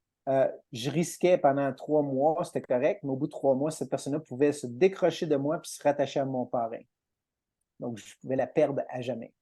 je risquais pendant 3 mois, c'était correct, mais au bout de 3 mois, cette personne-là pouvait se décrocher de moi puis se rattacher à mon parrain. Donc, je pouvais la perdre à jamais.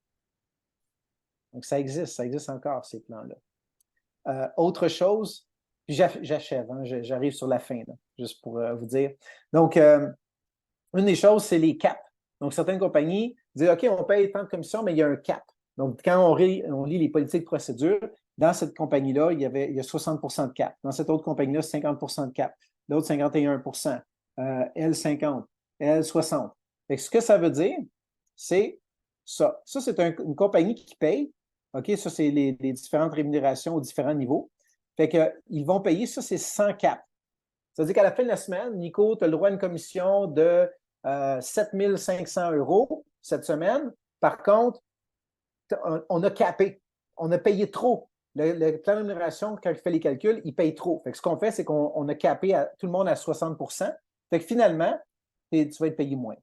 Donc, ça existe encore, ces plans-là. Autre chose, puis j'achève, hein, j'arrive sur la fin, là, juste pour vous dire. Donc, une des choses, c'est les caps. Donc, certaines compagnies disent, OK, on paye tant de commissions, mais il y a un cap. Donc, quand on lit les politiques de procédure, dans cette compagnie-là, il y a 60 de cap. Dans cette autre compagnie-là, 50 de cap. L'autre, 51 elle, 50 elle, 60 Fait que ce que ça veut dire, c'est ça. Ça, c'est une compagnie qui paye. OK, ça, c'est les différentes rémunérations aux différents niveaux. Fait qu'ils vont payer, ça, c'est 100 cap. Ça veut dire qu'à la fin de la semaine, Nico, tu as le droit à une commission de 7 500 € cette semaine. Par contre, on a capé. On a payé trop. Le plan de rémunération, quand il fait les calculs, il paye trop. Fait que ce qu'on fait, c'est qu'on a capé tout le monde à 60 Fait que finalement, tu vas être payé moins.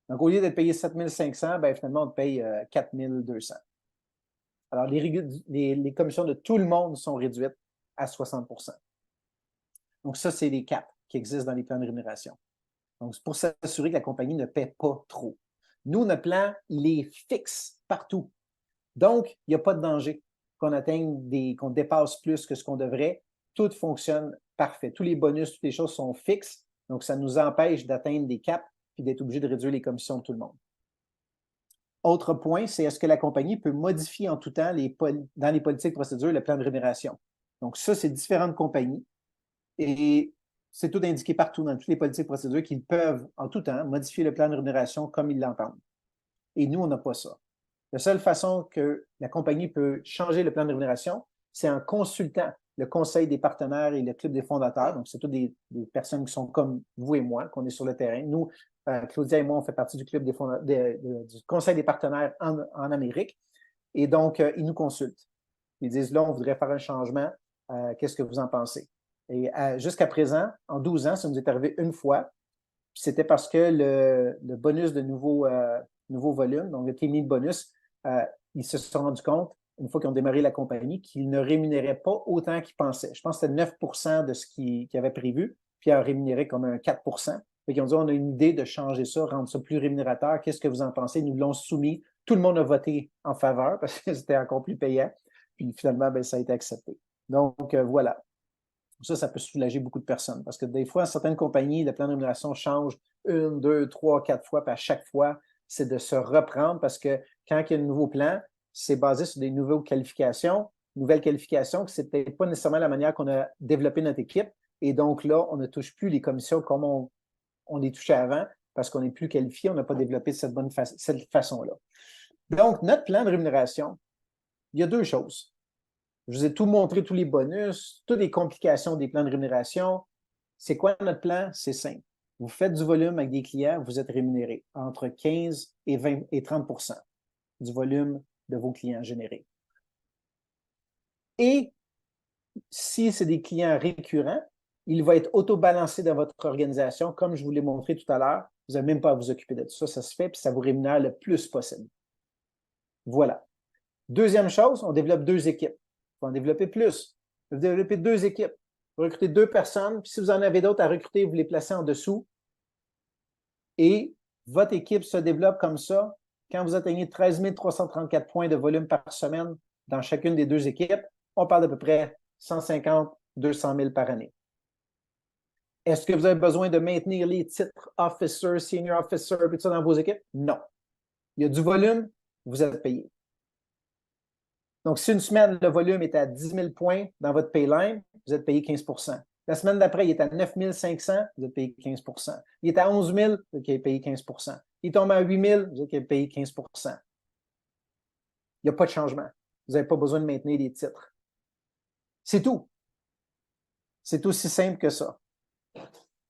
Donc, au lieu d'être payé 7 500, ben, finalement, on te paye 4 200. Alors, les commissions de tout le monde sont réduites à 60 Donc, ça, c'est les caps qui existent dans les plans de rémunération. Donc, c'est pour s'assurer que la compagnie ne paie pas trop. Nous, notre plan, il est fixe partout. Donc, il n'y a pas de danger qu'on dépasse plus que ce qu'on devrait. Tout fonctionne parfait. Tous les bonus, toutes les choses sont fixes. Donc, ça nous empêche d'atteindre des caps et d'être obligé de réduire les commissions de tout le monde. Autre point, c'est est-ce que la compagnie peut modifier en tout temps dans les politiques de procédure le plan de rémunération. Donc, ça, c'est différentes compagnies. Et c'est tout indiqué partout dans toutes les politiques de procédure qu'ils peuvent, en tout temps, modifier le plan de rémunération comme ils l'entendent. Et nous, on n'a pas ça. La seule façon que la compagnie peut changer le plan de rémunération, c'est en consultant le conseil des partenaires et le club des fondateurs. Donc, c'est toutes des personnes qui sont comme vous et moi, qu'on est sur le terrain. Nous, Claudia et moi, on fait partie du club du conseil des partenaires en Amérique. Et donc, ils nous consultent. Ils disent, là, on voudrait faire un changement. Qu'est-ce que vous en pensez? Et jusqu'à présent, en 12 ans, ça nous est arrivé une fois. C'était parce que le bonus de nouveau volume, donc le TMI de bonus, ils se sont rendus compte, une fois qu'ils ont démarré la compagnie, qu'ils ne rémunéraient pas autant qu'ils pensaient. Je pense que c'était 9 de ce qu'ils avaient prévu, puis ils ont rémunéré comme un 4 Fait qu'ils ont dit, on a une idée de changer ça, rendre ça plus rémunérateur. Qu'est-ce que vous en pensez? Ils nous l'ont soumis. Tout le monde a voté en faveur parce que c'était encore plus payant. Puis finalement, ben, ça a été accepté. Donc, voilà. Ça peut soulager beaucoup de personnes parce que des fois, certaines compagnies, le plan de rémunération change 1, 2, 3, 4 fois, puis à chaque fois, c'est de se reprendre parce que quand il y a un nouveau plan, c'est basé sur des nouvelles qualifications, que c'est peut-être pas nécessairement la manière qu'on a développé notre équipe. Et donc là, on ne touche plus les commissions comme on les touchait avant parce qu'on n'est plus qualifié, on n'a pas développé de cette façon-là. Donc, notre plan de rémunération, il y a deux choses. Je vous ai tout montré, tous les bonus, toutes les complications des plans de rémunération. C'est quoi notre plan? C'est simple. Vous faites du volume avec des clients, vous êtes rémunéré entre 15 et 20 et 30 du volume de vos clients générés. Et si c'est des clients récurrents, il va être auto-balancé dans votre organisation, comme je vous l'ai montré tout à l'heure. Vous n'avez même pas à vous occuper de tout ça, ça se fait, puis ça vous rémunère le plus possible. Voilà. Deuxième chose, on développe 2 équipes. Il faut en développer plus. Vous développez 2 équipes. Vous recrutez 2 personnes, puis si vous en avez d'autres à recruter, vous les placez en dessous. Et votre équipe se développe comme ça. Quand vous atteignez 13 334 points de volume par semaine, dans chacune des deux équipes, on parle d'à peu près 150, 200 000 par année. Est-ce que vous avez besoin de maintenir les titres officer, senior officer, tout ça dans vos équipes? Non. Il y a du volume, vous êtes payé. Donc, si une semaine, le volume est à 10 000 points dans votre payline, vous êtes payé 15 %. La semaine d'après, il est à 9 500, vous êtes payé 15 %. Il est à 11 000, vous êtes payé 15 %. Il tombe à 8 000, vous êtes payé 15 %. Il n'y a pas de changement. Vous n'avez pas besoin de maintenir les titres. C'est tout. C'est aussi simple que ça.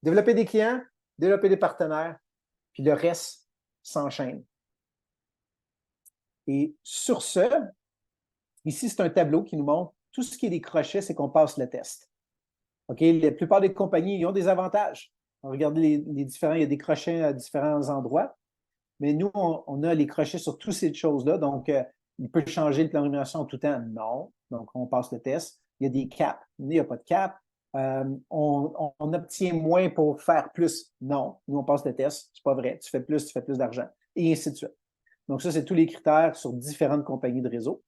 Développer des clients, développer des partenaires, puis le reste s'enchaîne. Et sur ce, ici, c'est un tableau qui nous montre tout ce qui est des crochets, c'est qu'on passe le test. OK? La plupart des compagnies, ils ont des avantages. Regardez les différents, il y a des crochets à différents endroits. Mais nous, on a les crochets sur toutes ces choses-là. Donc, il peut changer le plan de rémunération en tout temps? Non. Donc, on passe le test. Il y a des caps. Il n'y a pas de cap. On obtient moins pour faire plus? Non. Nous, on passe le test. C'est pas vrai. Tu fais plus d'argent. Et ainsi de suite. Donc, ça, c'est tous les critères sur différentes compagnies de réseau.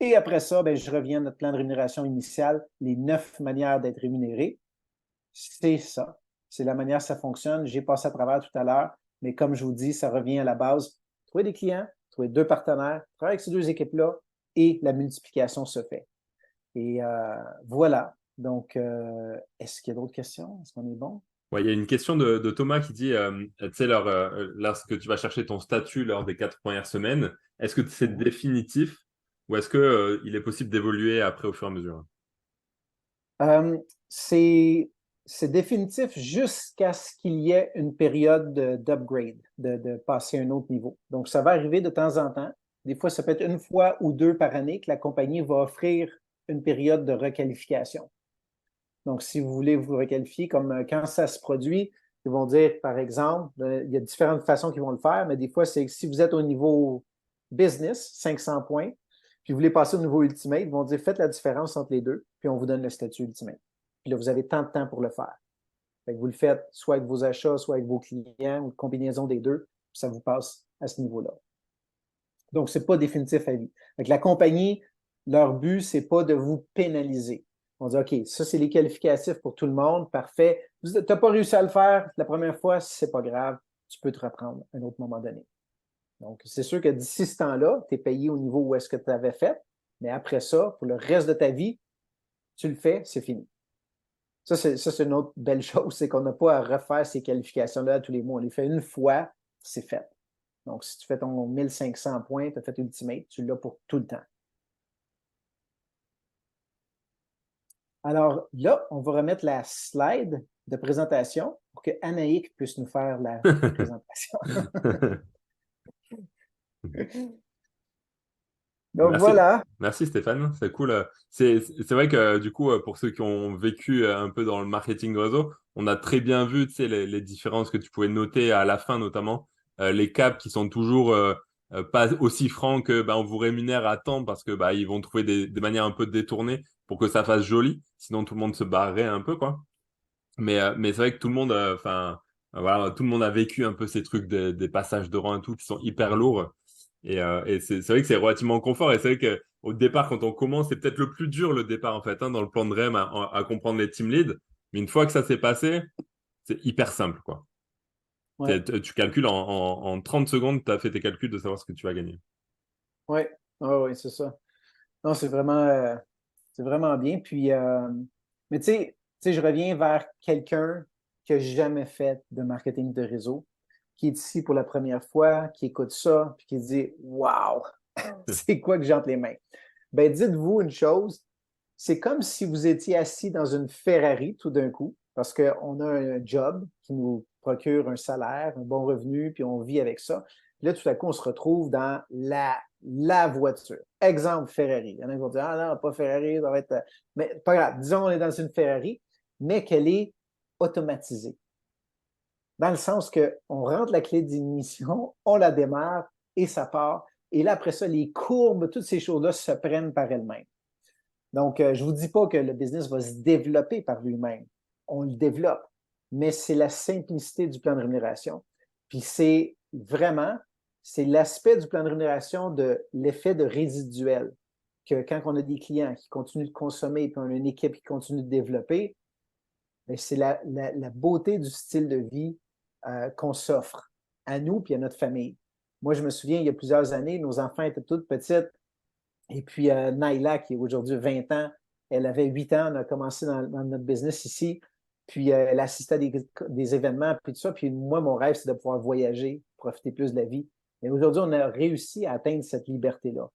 Et après ça, ben, je reviens à notre plan de rémunération initial, les 9 manières d'être rémunéré. C'est ça. C'est la manière que ça fonctionne. J'ai passé à travers tout à l'heure, mais comme je vous dis, ça revient à la base. Trouver des clients, trouver 2 partenaires, travailler avec ces 2 équipes-là et la multiplication se fait. Et voilà. Donc, est-ce qu'il y a d'autres questions? Est-ce qu'on est bon? Ouais, il y a une question de Thomas qui dit, tu sais, lorsque tu vas chercher ton statut lors des 4 premières semaines, est-ce que c'est définitif ou est-ce que, il est possible d'évoluer après au fur et à mesure? C'est définitif jusqu'à ce qu'il y ait une période d'upgrade, de passer à un autre niveau. Donc, ça va arriver de temps en temps. Des fois, ça peut être une fois ou 2 par année que la compagnie va offrir une période de requalification. Donc, si vous voulez vous requalifier, comme quand ça se produit, ils vont dire, par exemple, il y a différentes façons qu'ils vont le faire, mais des fois, c'est que si vous êtes au niveau business, 500 points, puis vous voulez passer au niveau ultimate, ils vont dire, faites la différence entre les deux, puis on vous donne le statut ultimate. Puis là, vous avez tant de temps pour le faire. Fait que vous le faites soit avec vos achats, soit avec vos clients, ou une combinaison des deux, puis ça vous passe à ce niveau-là. Donc, ce n'est pas définitif à vie. Avec la compagnie, leur but, ce n'est pas de vous pénaliser. On dit, OK, ça, c'est les qualificatifs pour tout le monde. Parfait. Tu n'as pas réussi à le faire la première fois, c'est pas grave. Tu peux te reprendre à un autre moment donné. Donc, c'est sûr que d'ici ce temps-là, tu es payé au niveau où est-ce que tu avais fait. Mais après ça, pour le reste de ta vie, tu le fais, c'est fini. Ça, c'est une autre belle chose, c'est qu'on n'a pas à refaire ces qualifications-là tous les mois. On les fait une fois, c'est fait. Donc, si tu fais ton 1500 points, tu as fait Ultimate, tu l'as pour tout le temps. Alors là, on va remettre la slide de présentation pour que Anaïk puisse nous faire la présentation. Donc Merci. voilà. Merci Stéphane, c'est cool. C'est vrai que du coup, pour ceux qui ont vécu un peu dans le marketing de réseau, on a très bien vu, tu sais, les différences que tu pouvais noter à la fin notamment, les caps qui sont toujours pas aussi francs que bah, on vous rémunère à temps parce que bah, ils vont trouver des manières un peu détournées pour que ça fasse joli, sinon tout le monde se barrerait un peu quoi. Mais c'est vrai que tout le monde, enfin voilà, tout le monde a vécu un peu ces trucs des passages de rang et tout qui sont hyper lourds. Et c'est vrai que c'est relativement confort. Et c'est vrai qu'au départ, quand on commence, c'est peut-être le plus dur le départ en fait, hein, dans le plan de REM à comprendre les team leads. Mais une fois que ça s'est passé, c'est hyper simple quoi. Ouais, Tu calcules en 30 secondes, tu as fait tes calculs de savoir ce que tu vas gagner. ouais, ouais, c'est ça. Non, c'est vraiment bien. Puis, mais je reviens vers quelqu'un qui n'a jamais fait de marketing de réseau, qui est ici pour la première fois, qui écoute ça, puis qui dit waouh, c'est quoi que j'ai entre les mains? Ben, dites-vous une chose, c'est comme si vous étiez assis dans une Ferrari tout d'un coup, parce qu'on a un job qui nous procure un salaire, un bon revenu, puis on vit avec ça. Puis là, tout à coup, on se retrouve dans la voiture. Exemple Ferrari. Il y en a qui vont dire, ah non, pas Ferrari, ça va être. Mais pas grave, disons, on est dans une Ferrari, mais qu'elle est automatisée. Dans le sens qu'on rentre la clé d'ignition, on la démarre et ça part. Et là, après ça, les courbes, toutes ces choses-là se prennent par elles-mêmes. Donc, je ne vous dis pas que le business va se développer par lui-même. On le développe, mais c'est la simplicité du plan de rémunération. Puis c'est l'aspect du plan de rémunération de l'effet de résiduel. que quand on a des clients qui continuent de consommer, puis on a une équipe qui continue de développer, bien, c'est la beauté du style de vie qu'on s'offre à nous puis à notre famille. Moi, je me souviens, il y a plusieurs années, nos enfants étaient toutes petites. Et puis, Naila, qui est aujourd'hui 20 ans, elle avait 8 ans, on a commencé dans notre business ici. Puis, elle assistait à des événements, puis tout ça. Puis, moi, mon rêve, c'est de pouvoir voyager, profiter plus de la vie. Et aujourd'hui, on a réussi à atteindre cette liberté-là.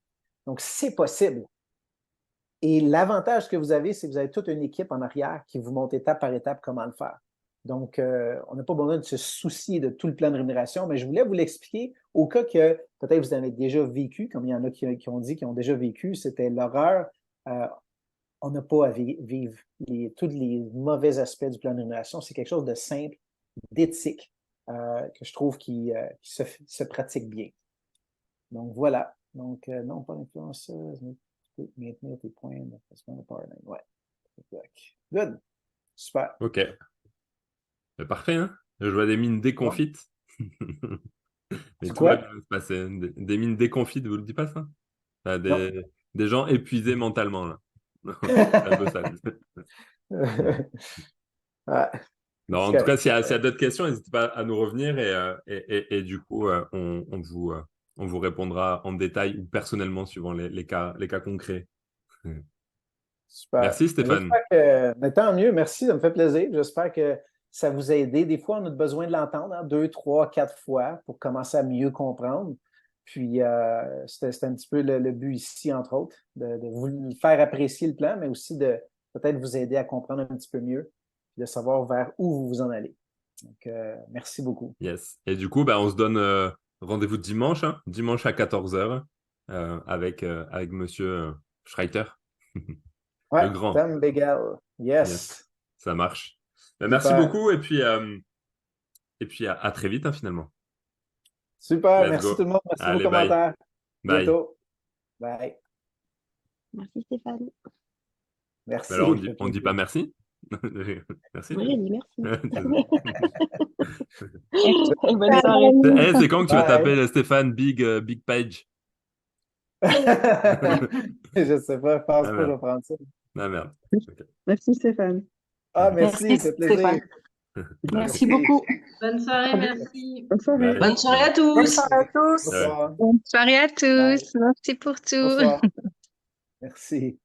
Donc, c'est possible. Et l'avantage que vous avez, c'est que vous avez toute une équipe en arrière qui vous montre étape par étape comment le faire. Donc, on n'a pas besoin de se soucier de tout le plan de rémunération, mais je voulais vous l'expliquer au cas que peut-être vous avez déjà vécu, comme il y en a qui ont dit qu'ils ont déjà vécu, c'était l'horreur. On n'a pas à vivre tous les mauvais aspects du plan de rémunération. C'est quelque chose de simple, d'éthique, que je trouve qui se pratique bien. Donc, voilà. Donc, non, pas d'influenceuse, mais tu peux maintenir tes points de PowerLine. Ouais. Good. Super. OK. Parfait, hein? Je vois des mines déconfites. Mais C'est tout va quoi? bien se passer. Des mines déconfites, vous le dites pas ça? Ah, Non. des gens épuisés mentalement, là. Un peu ça. Ouais, Non, c'est en tout cas, correct. s'il y a d'autres questions, n'hésitez pas à nous revenir et du coup, on vous répondra en détail ou personnellement suivant les cas concrets. Super. Merci Stéphane. J'espère mais tant mieux, merci, ça me fait plaisir. J'espère que ça vous a aidé. Des fois, on a besoin de l'entendre, hein, 2, 3, 4 fois pour commencer à mieux comprendre. Puis, c'était un petit peu le but ici, entre autres, de vous faire apprécier le plan, mais aussi de peut-être vous aider à comprendre un petit peu mieux, de savoir vers où vous vous en allez. Donc, merci beaucoup. Yes. Et du coup, on se donne rendez-vous dimanche, hein, dimanche à 14h avec monsieur Schreiter, Ouais, le grand. Tom Begal. Yes, Yes. ça marche. Merci Super. beaucoup et puis à très vite, hein, finalement. Super. Let's Merci tout go. le monde. Merci de vos Allez, bye. commentaires. Bye. Bientôt. Bye. Merci Stéphane. Mais alors, Merci. Ça fait on dit pas plaisir. merci? Merci. Oui, j'ai dit merci. Désolé. Bonne soirée. Eh, c'est quand que tu vas Bye. t'appeler Stéphane Big Page? Je sais pas, je pense Ah pas que je merde. vais prendre ça. Ah merde. Ok. Merci Stéphane. Ah, merci, Merci ça fait plaisir. Stéphane. Merci beaucoup. Bonne soirée, merci. Bonne soirée. Bye. Bonne soirée à Bonne tous. soirée à tous. Bonsoir. Bonne soirée à Bye. tous. Merci pour tout. Bonsoir. Merci.